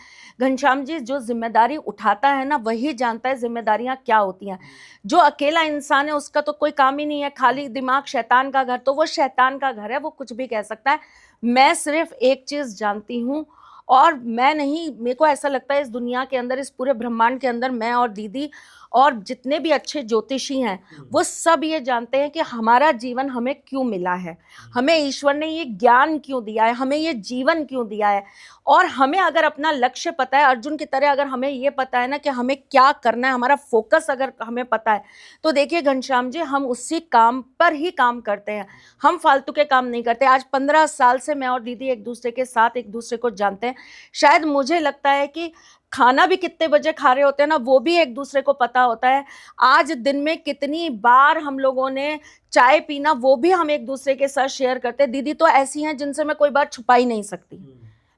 घनश्याम जी, जो जिम्मेदारी उठाता है ना वही जानता है जिम्मेदारियां क्या होती हैं। जो अकेला इंसान है उसका तो कोई काम ही नहीं है, खाली दिमाग, शैतान का घर, तो वो शैतान का घर है, वो कुछ भी कह सकता है। मैं सिर्फ एक चीज जानती हूँ, और मैं नहीं, मेरे को ऐसा लगता है इस दुनिया के अंदर, इस पूरे ब्रह्मांड के अंदर मैं और दीदी और जितने भी अच्छे ज्योतिषी हैं वो सब ये जानते हैं कि हमारा जीवन हमें क्यों मिला है, हमें ईश्वर ने ये ज्ञान क्यों दिया है, हमें ये जीवन क्यों दिया है। और हमें अगर अपना लक्ष्य पता है, अर्जुन की तरह अगर हमें ये पता है ना कि हमें क्या करना है, हमारा फोकस अगर हमें पता है, तो देखिए घनश्याम जी, हम उसी काम पर ही काम करते हैं, हम फालतू के काम नहीं करते। आज 15 साल से मैं और दीदी एक दूसरे के साथ एक दूसरे को जानते हैं। शायद मुझे लगता है कि खाना भी कितने बजे खा रहे होते हैं ना, वो भी एक दूसरे को पता होता है। आज दिन में कितनी बार हम लोगों ने चाय पीना, वो भी हम एक दूसरे के साथ शेयर करते हैं। दीदी तो ऐसी हैं जिनसे मैं कोई बात छुपा ही नहीं सकती।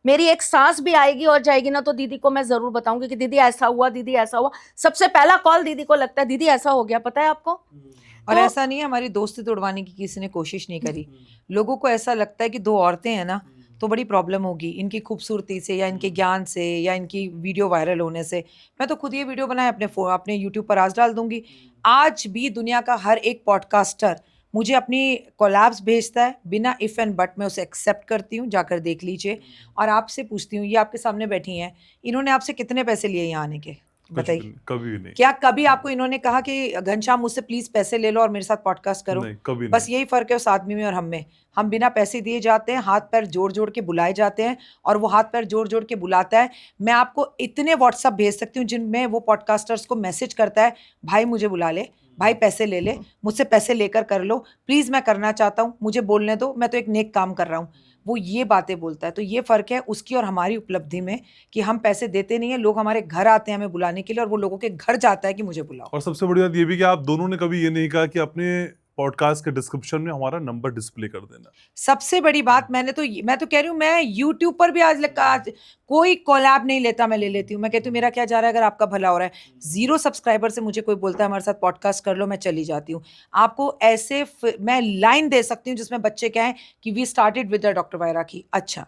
मेरी एक सांस भी आएगी और जाएगी ना, तो दीदी को मैं जरूर बताऊंगी कि दीदी ऐसा हुआ, दीदी ऐसा हुआ। सबसे पहला कॉल दीदी को लगता है, दीदी ऐसा हो गया, पता है आपको। और तो ऐसा नहीं है हमारी दोस्ती तोड़वाने की किसी ने कोशिश नहीं करी। लोगों को ऐसा लगता है कि दो औरतें हैं ना तो बड़ी प्रॉब्लम होगी इनकी खूबसूरती से या इनके ज्ञान से या इनकी वीडियो वायरल होने से। मैं तो खुद ये वीडियो बनाए अपने यूट्यूब पर आज डाल दूंगी। आज भी दुनिया का हर एक पॉडकास्टर मुझे अपनी कोलैब्स भेजता है, बिना इफ़ एंड बट मैं उसे एक्सेप्ट करती हूँ, जाकर देख लीजिए। और आपसे पूछती हूँ, ये आपके सामने बैठी हैं, इन्होंने आपसे कितने पैसे लिए यहाँ आने के, बताइए। कभी भी नहीं। क्या कभी आपको इन्होंने कहा कि घनश्याम मुझसे प्लीज पैसे ले लो और मेरे साथ पॉडकास्ट करो? नहीं, कभी बस नहीं। यही फर्क है उस आदमी में और हम में। हम बिना पैसे दिए जाते हैं, हाथ पैर जोड़ जोड़ के बुलाए जाते हैं और वो हाथ पैर जोड़ जोड़ के बुलाता है। मैं आपको इतने व्हाट्सअप भेज सकती हूँ जिनमें वो पॉडकास्टर्स को मैसेज करता है, भाई मुझे बुला ले, भाई पैसे ले ले, मुझसे पैसे लेकर कर लो प्लीज, मैं करना चाहता हूँ, मुझे बोलने दो, मैं तो एक नेक काम कर रहा हूँ। वो ये बातें बोलता है। तो ये फर्क है उसकी और हमारी उपलब्धि में कि हम पैसे देते नहीं है, लोग हमारे घर आते हैं हमें बुलाने के लिए और वो लोगों के घर जाता है कि मुझे बुलाओ। और सबसे बड़ी बात ये भी कि आप दोनों ने कभी ये नहीं कहा कि अपने पॉडकास्ट के डिस्क्रिप्शन में हमारा नंबर डिस्प्ले कर देना। सबसे बड़ी बात मैं तो कह रही हूँ, मैं यूट्यूब पर भी आज कोई कोलैब नहीं लेता, मैं ले लेती हूँ। मैं कहती हूँ मेरा क्या जा रहा है, अगर आपका भला हो रहा है। 0 सब्सक्राइबर से मुझे कोई बोलता है हमारे साथ पॉडकास्ट कर लो, मैं चली जाती हूँ। आपको ऐसे मैं लाइन दे सकती हूँ जिसमें बच्चे कहें कि we started with the doctor वायराकी। अच्छा,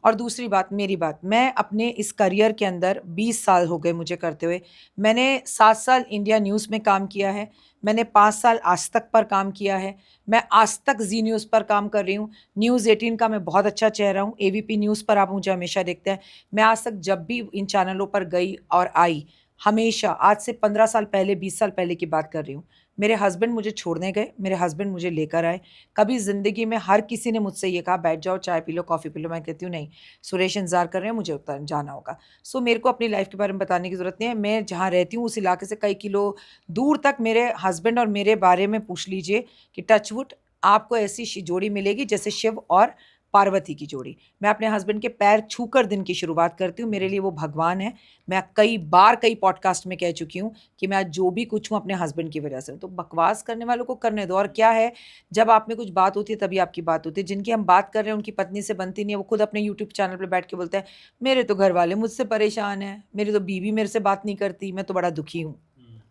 और दूसरी बात, मेरी बात, मैं अपने इस करियर के अंदर 20 साल हो गए मुझे करते हुए। मैंने 7 साल इंडिया न्यूज़ में काम किया है, मैंने 5 साल आज तक पर काम किया है, मैं आज तक जी न्यूज़ पर काम कर रही हूँ, न्यूज़ 18 का मैं बहुत अच्छा चेहरा हूँ, एवीपी न्यूज़ पर आप मुझे हमेशा देखते हैं। मैं आज तक जब भी इन चैनलों पर गई और आई, हमेशा, आज से 15 साल पहले, 20 साल पहले की बात कर रही हूँ, मेरे हस्बैंड मुझे छोड़ने गए, मेरे हस्बैंड मुझे लेकर आए। कभी ज़िंदगी में हर किसी ने मुझसे ये कहा बैठ जाओ, चाय P low, coffee P low, मैं कहती हूँ नहीं, सुरेश इंतज़ार कर रहे हैं, मुझे उतर जाना होगा। सो मेरे को अपनी लाइफ के बारे में बताने की ज़रूरत नहीं है। मैं जहाँ रहती हूँ उस इलाके से कई किलो दूर तक मेरे हस्बैंड और मेरे बारे में पूछ लीजिए कि टचवुड आपको ऐसी जोड़ी मिलेगी जैसे शिव और पार्वती की जोड़ी। मैं अपने हस्बैंड के पैर छूकर दिन की शुरुआत करती हूँ, मेरे लिए वो भगवान है। मैं कई बार कई पॉडकास्ट में कह चुकी हूँ कि मैं आज जो भी कुछ हूँ अपने हस्बैंड की वजह से हूँ। तो बकवास करने वालों को करने दो। और क्या है, जब आप में कुछ बात होती है तभी आपकी बात होती है। जिनकी हम बात कर रहे हैं उनकी पत्नी से बनती नहीं है, वो खुद अपने यूट्यूब चैनल पर बैठ के बोलते हैं मेरे तो घर वाले मुझसे परेशान हैं, मेरी तो बीवी मेरे से बात नहीं करती, मैं तो बड़ा दुखी हूँ।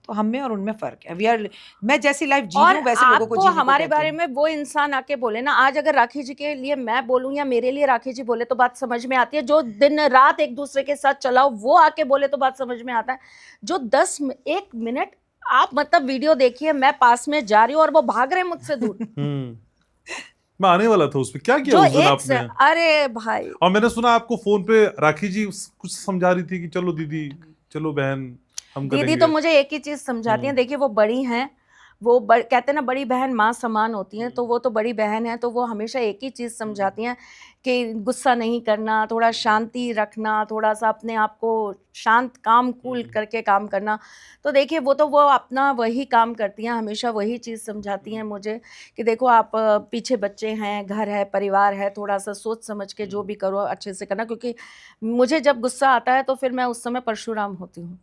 तो हम में और उनमें फर्क है। मैं जैसी लाइफ जी रही हूँ वैसे लोगों को आपको जीने को हमारे कहती बारे हूँ। में वो इंसान आके बोले ना, आज अगर राखी जी के लिए मैं बोलूं या मेरे लिए राखी जी बोले तो बात समझ में आती है। जो दिन रात एक दूसरे के साथ चलाओ वो आके बोले तो बात समझ में आता है। जो 1 मिनट आप मतलब वीडियो देखिए, मैं पास में जा रही हूँ और वो भाग रहे हैं मुझसे दूर। मैं आने वाला था उस पे, क्या किया जो उस दिन एक से, आपने? अरे भाई, और मैंने सुना आपको फोन पे राखी जी कुछ समझा रही थी कि चलो दीदी, चलो बहन, हम दीदी करेंगे। तो मुझे एक ही चीज समझाती हैं। देखिए वो बड़ी हैं, वो कहते हैं ना बड़ी बहन माँ समान होती हैं, तो वो तो बड़ी बहन है, तो वो हमेशा एक ही चीज़ समझाती हैं कि गुस्सा नहीं करना, थोड़ा शांति रखना, थोड़ा सा अपने आप को शांत काम कूल करके काम करना। तो देखिए वो अपना वही काम करती हैं, हमेशा वही चीज़ समझाती हैं मुझे कि देखो आप पीछे बच्चे हैं, घर है, परिवार है, थोड़ा सा सोच समझ के जो भी करो अच्छे से करना। क्योंकि मुझे जब गुस्सा आता है तो फिर मैं उस समय परशुराम होती हूँ,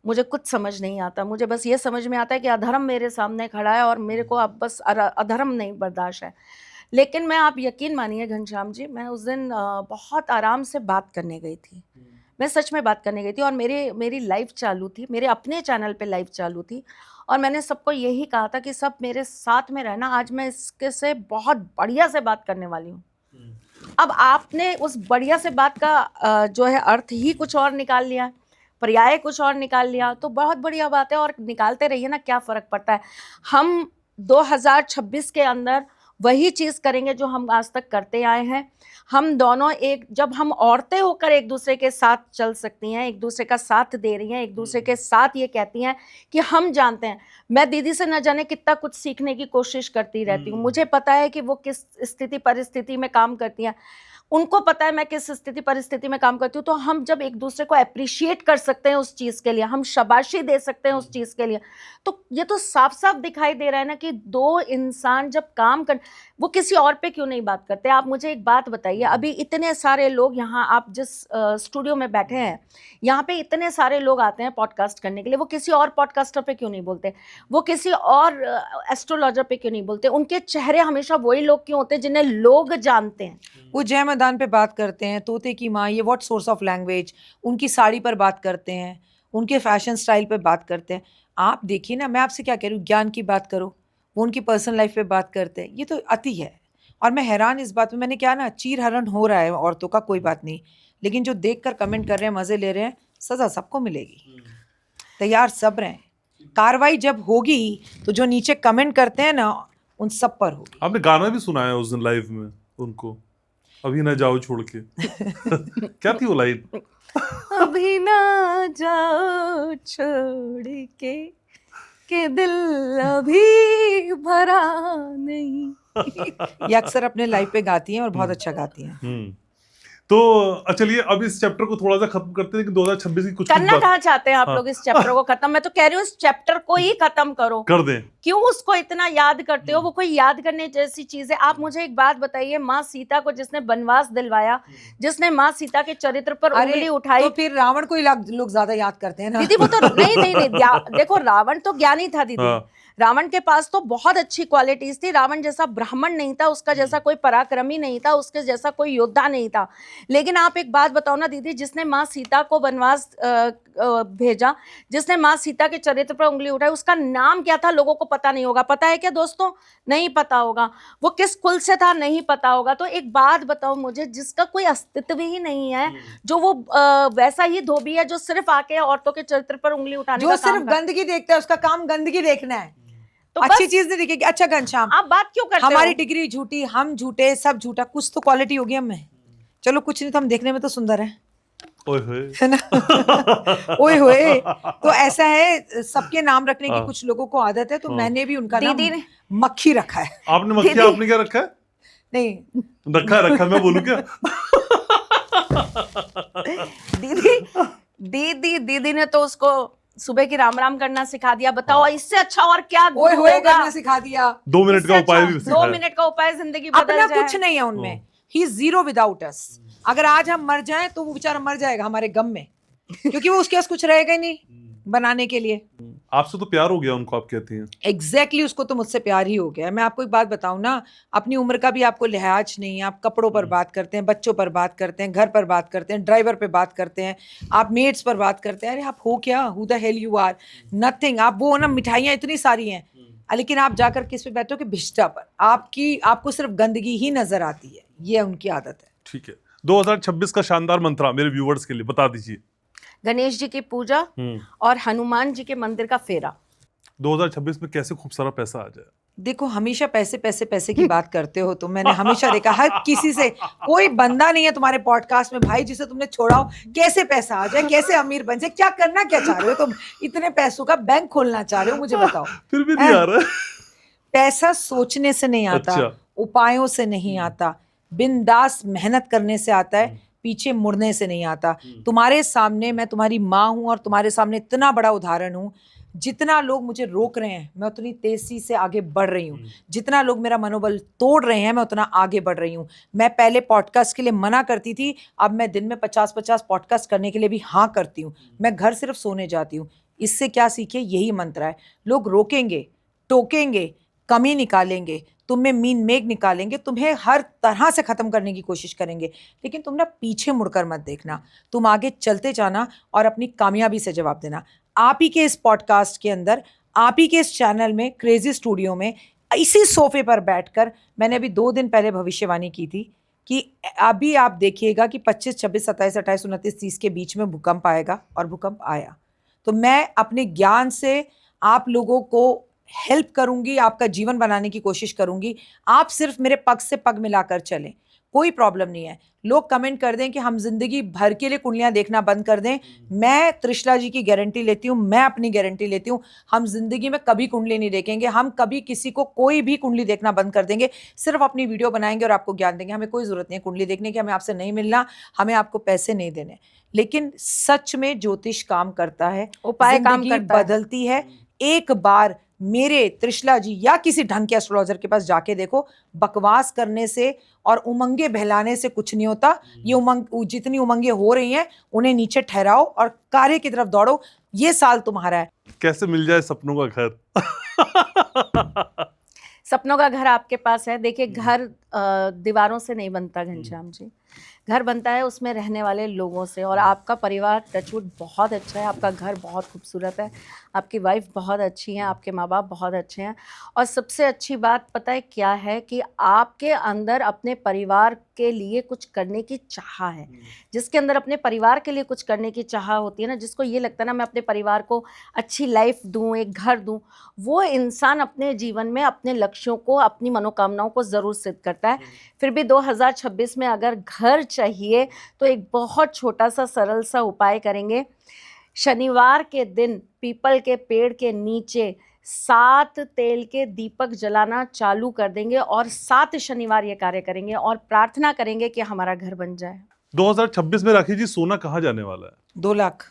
मुझे कुछ समझ नहीं आता। मुझे बस ये समझ में आता है कि अधर्म मेरे सामने खड़ा है और मेरे को अब बस अधर्म नहीं बर्दाश्त है। लेकिन मैं, आप यकीन मानिए घनश्याम जी, मैं उस दिन बहुत आराम से बात करने गई थी। मैं सच में बात करने गई थी और मेरी लाइव चालू थी, मेरे अपने चैनल पे लाइव चालू थी और मैंने सबको यही कहा था कि सब मेरे साथ में रहना। आज मैं इसके से बहुत बढ़िया से बात करने वाली हूँ। अब आपने उस बढ़िया से बात का जो है अर्थ ही कुछ और निकाल लिया, पर्याय कुछ और निकाल लिया, तो बहुत बढ़िया बात है और निकालते रहिए ना, क्या फ़र्क पड़ता है। हम 2026 के अंदर वही चीज़ करेंगे जो हम आज तक करते आए हैं। हम दोनों एक, जब हम औरतें होकर एक दूसरे के साथ चल सकती हैं, एक दूसरे का साथ दे रही हैं, एक दूसरे के साथ ये कहती हैं कि हम जानते हैं, मैं दीदी से न जाने कितना कुछ सीखने की कोशिश करती रहती हूँ। मुझे पता है कि वो किस स्थिति परिस्थिति में काम करती हैं, उनको पता है मैं किस स्थिति परिस्थिति में काम करती हूँ। तो हम जब एक दूसरे को अप्रिशिएट कर सकते हैं उस चीज़ के लिए, हम शाबाशी दे सकते हैं उस चीज़ के लिए, तो ये तो साफ साफ दिखाई दे रहा है ना कि दो इंसान जब काम कर, वो किसी और पे क्यों नहीं बात करते। आप मुझे एक बात बताइए, अभी इतने सारे लोग यहाँ, आप जिस स्टूडियो में बैठे हैं, यहाँ पे इतने सारे लोग आते हैं पॉडकास्ट करने के लिए, वो किसी और पॉडकास्टर पे क्यों नहीं बोलते, वो किसी और एस्ट्रोलॉजर पे क्यों नहीं बोलते, उनके चेहरे हमेशा वही लोग क्यों होते हैं जिन्हें लोग जानते हैं। वो जय मैदान पे बात करते हैं, तोते की माँ, ये व्हाट सोर्स ऑफ लैंग्वेज, उनकी साड़ी पर बात करते हैं, उनके फैशन स्टाइल पे बात करते हैं। आप देखिए ना, मैं आपसे क्या कह रही हूँ, ज्ञान की बात करो, वो उनकी पर्सनल लाइफ पे बात करते हैं, ये तो अति है। और मैं हैरान इस बात में, मैंने क्या ना, चीर हरण हो रहा है औरतों का, कोई बात नहीं, लेकिन जो देख कर कमेंट कर रहे हैं, मज़े ले रहे हैं, सज़ा सबको मिलेगी, तैयार सब रहें। कार्रवाई जब होगी तो जो नीचे कमेंट करते हैं ना, उन सब पर होगी। आपने गाना भी सुनाया उस दिन लाइव में उनको, अभी ना जाओ छोड़ के। क्या थी वो लाइन? अभी ना जाओ छोड़ के दिल अभी भरा नहीं। ये अक्सर अपने लाइव पे गाती हैं और बहुत अच्छा गाती हैं। तो चलिए अब इस चैप्टर को थोड़ा सा खत्म करते हैं कि 2026 की कुछ करना कहाँ चाहते हैं आप हाँ। लोग इस चैप्टर को खत्म? मैं तो कह रही हूँ इस चैप्टर को ही खत्म करो। कर दें। क्यों उसको इतना याद करते हो? वो कोई याद करने जैसी चीज है? आप मुझे एक बात बताइए, माँ सीता को जिसने वनवास दिलवाया, जिसने माँ सीता के चरित्र पर उंगली उठाई, तो फिर रावण को ही लोग ज्यादा याद करते हैं ना। दीदी वो तो नहीं, देखो रावण तो ज्ञानी था दीदी। हाँ। रावण के पास तो बहुत अच्छी क्वालिटीज थी। रावण जैसा ब्राह्मण नहीं था, उसका जैसा कोई पराक्रमी नहीं था, उसके जैसा कोई योद्धा नहीं था। लेकिन आप एक बात बताओ ना दीदी, जिसने माँ सीता को वनवास भेजा, जिसने माँ सीता के चरित्र पर उंगली उठाई, उसका नाम क्या था लोगों को पता नहीं होगा। पता है क्या दोस्तों? नहीं पता होगा। वो किस कुल से था नहीं पता होगा। तो एक बात बताओ मुझे, जिसका कोई अस्तित्व ही नहीं है, जो वो वैसा ही धोबी है जो सिर्फ आके औरतों के चरित्र पर उंगली उठाने जो का सिर्फ काम गंदगी देखता है, उसका काम गंदगी देखना है, तो अच्छी बस चीज नहीं दिखेगी। अच्छा घनश्याम, आप बात क्यों करते हमारी हो? डिग्री झूठी, हम झूठे, सब झूठा, कुछ तो क्वालिटी होगी हम में। चलो कुछ नहीं तो हम देखने में तो सुंदर है, ओए होए। है ना। ओए होए। तो ऐसा है, सबके नाम रखने की कुछ लोगों को आदत है, तो मैंने भी उनका नाम दीदी मक्खी रखा है। आपने मक्खी, आपने क्या रखा है? नहीं रखा मैं बोलूं क्या? दीदी ने तो उसको सुबह की राम राम करना सिखा दिया। बताओ इससे अच्छा और क्या गुरु ओए होए होगा? करना सिखा दिया। 2 मिनट का इससे उपाय अच्छा भी 2 सिखाया। मिनट का उपाय जिंदगी बदल अपना जाए। कुछ नहीं है उनमें, ही इज जीरो विदाउट अस। अगर आज हम मर जाएं तो वो बेचारा मर जाएगा हमारे गम में, क्योंकि वो उसके पास कुछ रहेगा ही नहीं बनाने के लिए। आपसे तो प्यार हो गया उनको, आप कहती हैं। एग्जैक्टली उसको तो मुझसे प्यार ही हो गया है। मैं आपको एक बात बताऊं ना, अपनी उम्र का भी आपको लिहाज नहीं है। आप कपड़ों पर बात करते हैं, बच्चों पर बात करते हैं, घर पर बात करते हैं, ड्राइवर पे बात करते हैं, आप मेट्स पर बात करते हैं। अरे आप हो क्या? Who the hell you are? Nothing. आप वो ना, मिठाइयाँ इतनी सारी हैं, लेकिन आप जाकर किस पे बैठो कि भिष्टा पर। आपको सिर्फ गंदगी ही नजर आती है। ये उनकी आदत है। ठीक है, 2026 का शानदार मंत्र मेरे व्यूवर्स के लिए बता दीजिए। गणेश जी की पूजा और हनुमान जी के मंदिर का फेरा। 2026 में कैसे खूब सारा पैसा आ जाए? देखो, हमेशा पैसे पैसे पैसे की बात करते हो तो मैंने हमेशा देखा, हर किसी से, कोई बंदा नहीं है तुम्हारे पॉडकास्ट में भाई जिसे तुमने छोड़ा हो कैसे पैसा आ जाए, कैसे अमीर बन जाए, क्या करना क्या चाह रहे हो तुम? इतने पैसों का बैंक खोलना चाह रहे हो? मुझे बताओ। फिर भी नहीं आ रहा है। पैसा सोचने से नहीं आता, अच्छा। उपायों से नहीं आता, बिंदास मेहनत करने से आता है, पीछे मुड़ने से नहीं आता। तुम्हारे सामने मैं तुम्हारी माँ हूं और तुम्हारे सामने इतना बड़ा उदाहरण हूं। जितना लोग मुझे रोक रहे हैं, मैं उतनी तेजी से आगे बढ़ रही हूँ। जितना लोग मेरा मनोबल तोड़ रहे हैं, मैं उतना आगे बढ़ रही हूँ। मैं पहले पॉडकास्ट के लिए मना करती थी, अब मैं दिन में 50-50 पॉडकास्ट करने के लिए भी हाँ करती हूँ। मैं घर सिर्फ सोने जाती हूँ। इससे क्या सीखे? यही मंत्र है। लोग रोकेंगे, टोकेंगे, कमी निकालेंगे, तुम में मीन मेघ निकालेंगे, तुम्हें हर तरह से ख़त्म करने की कोशिश करेंगे, लेकिन तुम ना पीछे मुड़कर मत देखना। तुम आगे चलते जाना और अपनी कामयाबी से जवाब देना। आप ही के इस पॉडकास्ट के अंदर, आप ही के इस चैनल में, क्रेजी स्टूडियो में, इसी सोफे पर बैठकर मैंने अभी 2 दिन पहले भविष्यवाणी की थी कि अभी आप देखिएगा कि 25, 26, 27, 28, 29, 30 के बीच में भूकंप आएगा, और भूकंप आया। तो मैं अपने ज्ञान से आप लोगों को हेल्प करूंगी, आपका जीवन बनाने की कोशिश करूंगी। आप सिर्फ मेरे पग से पग मिलाकर चलें, कोई प्रॉब्लम नहीं है। लोग कमेंट कर दें कि हम जिंदगी भर के लिए कुंडलियां देखना बंद कर दें, मैं त्रिशला जी की गारंटी लेती हूँ, मैं अपनी गारंटी लेती हूँ, हम जिंदगी में कभी कुंडली नहीं देखेंगे। हम कभी किसी को कोई भी कुंडली देखना बंद कर देंगे, सिर्फ अपनी वीडियो बनाएंगे और आपको ज्ञान देंगे। हमें कोई जरूरत नहीं है कुंडली देखने की, हमें आपसे नहीं मिलना, हमें आपको पैसे नहीं देने। लेकिन सच में ज्योतिष काम करता है, उपाय काम जिंदगी करता है। बदलती है। एक बार मेरे त्रिशला जी या किसी ढंग के एस्ट्रोलॉजर के पास जाके देखो, बकवास करने से और उमंगे बहलाने से कुछ नहीं होता। ये जितनी उमंगे हो रही हैं उन्हें नीचे ठहराओ और कार्य की तरफ दौड़ो, ये साल तुम्हारा है। कैसे मिल जाए सपनों का घर? सपनों का घर आपके पास है। देखिए, घर दीवारों से नहीं बनता घनश्याम जी, घर बनता है उसमें रहने वाले लोगों से। और आपका परिवार टचवुड बहुत अच्छा है, आपका घर बहुत खूबसूरत है, आपकी वाइफ बहुत अच्छी हैं, आपके माँ बाप बहुत अच्छे हैं। और सबसे अच्छी बात पता है क्या है कि आपके अंदर अपने परिवार के लिए कुछ करने की चाह है। जिसके अंदर अपने परिवार के लिए कुछ करने की चाह होती है ना, जिसको ये लगता है ना मैं अपने परिवार को अच्छी लाइफ दूँ, एक घर दूँ, वो इंसान अपने जीवन में अपने लक्ष्यों को, अपनी मनोकामनाओं को ज़रूर सिद्ध करता है। फिर भी 2026 में अगर घर चाहिए तो एक बहुत छोटा सा सरल सा उपाय करेंगे। शनिवार के दिन पीपल के पेड़ के नीचे 7 तेल के दीपक जलाना चालू कर देंगे और 7 शनिवार ये कार्य करेंगे और प्रार्थना करेंगे कि हमारा घर बन जाए। 2026 में राखी जी सोना कहाँ जाने वाला है? 2 लाख।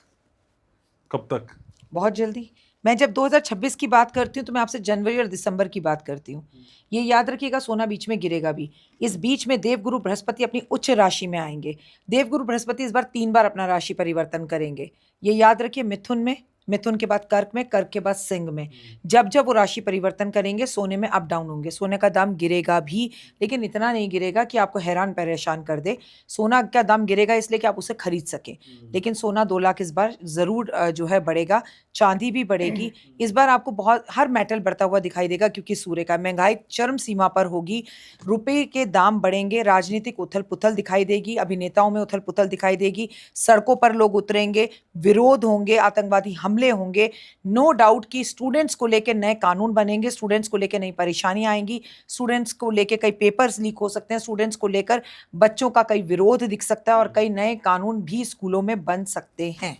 कब तक? बहुत जल्दी। मैं जब 2026 की बात करती हूँ तो मैं आपसे जनवरी और दिसंबर की बात करती हूँ। ये याद रखिएगा, सोना बीच में गिरेगा भी। इस बीच में देवगुरु बृहस्पति अपनी उच्च राशि में आएंगे। देवगुरु बृहस्पति इस बार 3 बार अपना राशि परिवर्तन करेंगे। ये याद रखिए, मिथुन में, मिथुन के बाद कर्क में, कर्क के बाद सिंह में। जब जब वो राशि परिवर्तन करेंगे सोने में अप डाउन होंगे। सोने का दाम गिरेगा भी, लेकिन इतना नहीं गिरेगा कि आपको हैरान परेशान कर दे। सोना का दाम गिरेगा इसलिए कि आप उसे खरीद सकें, लेकिन सोना 2 लाख इस बार जरूर जो है बढ़ेगा। चांदी भी बढ़ेगी इस बार। आपको बहुत हर मेटल बढ़ता हुआ दिखाई देगा क्योंकि सूर्य का, महंगाई चरम सीमा पर होगी, रुपए के दाम बढ़ेंगे, राजनीतिक उथल पुथल दिखाई देगी, अभिनेताओं में उथल पुथल दिखाई देगी, सड़कों पर लोग उतरेंगे, विरोध होंगे, आतंकवादी हमले होंगे। नो डाउट कि स्टूडेंट्स को लेकर नए कानून बनेंगे, स्टूडेंट्स को लेकर नई परेशानियां आएंगी, स्टूडेंट्स को लेकर कई पेपर्स लीक हो सकते हैं, स्टूडेंट्स को लेकर बच्चों का कई विरोध दिख सकता है और कई नए कानून भी स्कूलों में बन सकते हैं।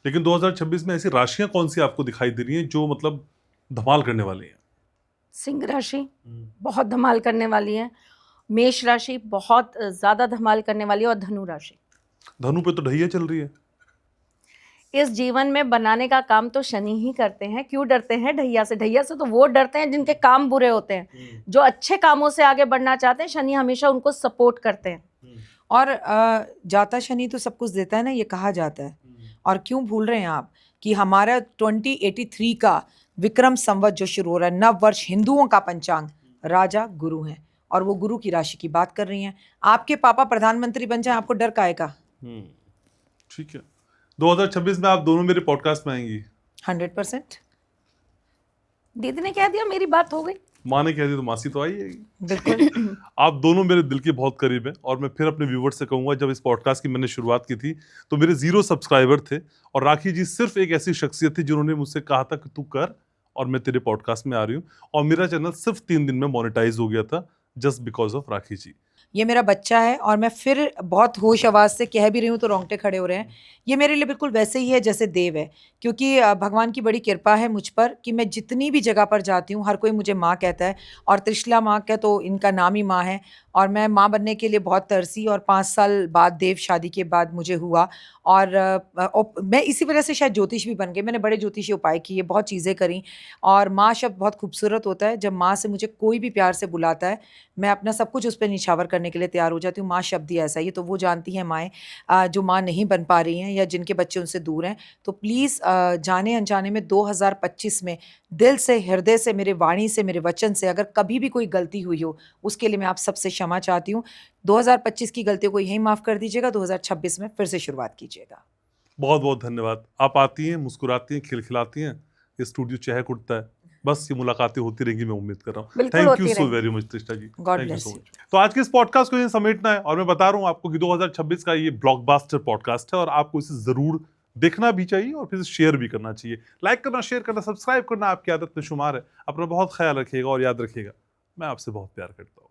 लेकिन 2026 में ऐसी राशियां कौन सी आपको दिखाई दे रही हैं जो मतलब धमाल करने वाली हैं? सिंह राशि बहुत धमाल करने वाली है, मेष राशि बहुत ज़्यादा धमाल करने वाली है और धनु राशि। धनु पे तो ढैया चल रही है। इस जीवन में बनाने का काम तो शनि ही करते हैं। क्यों डरते हैं ढैया से? ढैया से तो वो डरते हैं जिनके काम बुरे होते हैं। जो अच्छे कामों से आगे बढ़ना चाहते हैं, शनि हमेशा उनको सपोर्ट करते हैं। और जाता शनि तो सब कुछ देता है ना, ये कहा जाता है। और क्यों भूल रहे हैं आप कि हमारा 2083 का विक्रम संवत जो शुरू हो रहा है, नव वर्ष, हिंदुओं का पंचांग, राजा गुरु हैं और वो गुरु की राशि की बात कर रही हैं। आपके पापा प्रधानमंत्री बन जाए, आपको डर काहे का? ठीक है, 2026 में आप दोनों मेरे पॉडकास्ट में आएंगी। 100%। दीदी ने कह दिया, मेरी बात हो गई। माँ ने कह दी तो मासी तो आई है। बिल्कुल। आप दोनों मेरे दिल के बहुत करीब हैं और मैं फिर अपने व्यूवर्स से कहूंगा, जब इस पॉडकास्ट की मैंने शुरुआत की थी तो मेरे 0 सब्सक्राइबर थे और राखी जी सिर्फ एक ऐसी शख्सियत थी जिन्होंने मुझसे कहा था कि तू कर और मैं तेरे पॉडकास्ट में आ रही हूँ, और मेरा चैनल सिर्फ 3 दिन में मोनेटाइज हो गया था जस्ट बिकॉज ऑफ राखी जी। ये मेरा बच्चा है और मैं फिर बहुत होश आवाज़ से कह भी रही हूँ तो रोंगटे खड़े हो रहे हैं। ये मेरे लिए बिल्कुल वैसे ही है जैसे देव है, क्योंकि भगवान की बड़ी कृपा है मुझ पर कि मैं जितनी भी जगह पर जाती हूँ हर कोई मुझे माँ कहता है, और त्रिशला माँ का तो इनका नाम ही माँ है। और मैं माँ बनने के लिए बहुत तरसी और 5 साल बाद देव शादी के बाद मुझे हुआ, और मैं इसी वजह से शायद ज्योतिष भी बन गई। मैंने बड़े ज्योतिषी उपाय किए, बहुत चीज़ें करी, और माँ शब्द बहुत खूबसूरत होता है। जब माँ से मुझे कोई भी प्यार से बुलाता है मैं अपना सब कुछ उस पर निछावर करने के लिए तैयार हो जाती हूँ। माँ शब्द ही ऐसा ही, तो वो जानती हैं माएँ जो माँ नहीं बन पा रही हैं या जिनके बच्चे उनसे दूर हैं, तो प्लीज़ जाने अनजाने में 2025 में दिल से, हृदय से, मेरे वाणी से, मेरे वचन से अगर कभी भी कोई गलती हुई हो उसके लिए मैं आप सबसे क्षमा चाहती हूँ। 2025 की गलतियों को यही माफ़ कर दीजिएगा, 2026 में फिर से शुरुआत कीजिएगा। बहुत बहुत धन्यवाद। आप आती हैं, मुस्कुराती हैं, खिलखिलाती हैं, ये स्टूडियो चहक उठता है। बस ये मुलाकातें होती रहेंगी, मैं उम्मीद कर रहा हूँ। Thank you so very much Trishala ji, thank you so much. तो आज के इस पॉडकास्ट को ये समेटना है और मैं बता रहा हूँ आपको कि 2026 का ये ब्लॉकबस्टर पॉडकास्ट है और आपको इसे जरूर देखना भी चाहिए और फिर शेयर भी करना चाहिए। लाइक करना, शेयर करना, सब्सक्राइब करना आपकी आदत में शुमार है। अपना बहुत ख्याल रखिएगा और याद रखिएगा, मैं आपसे बहुत प्यार करता हूँ।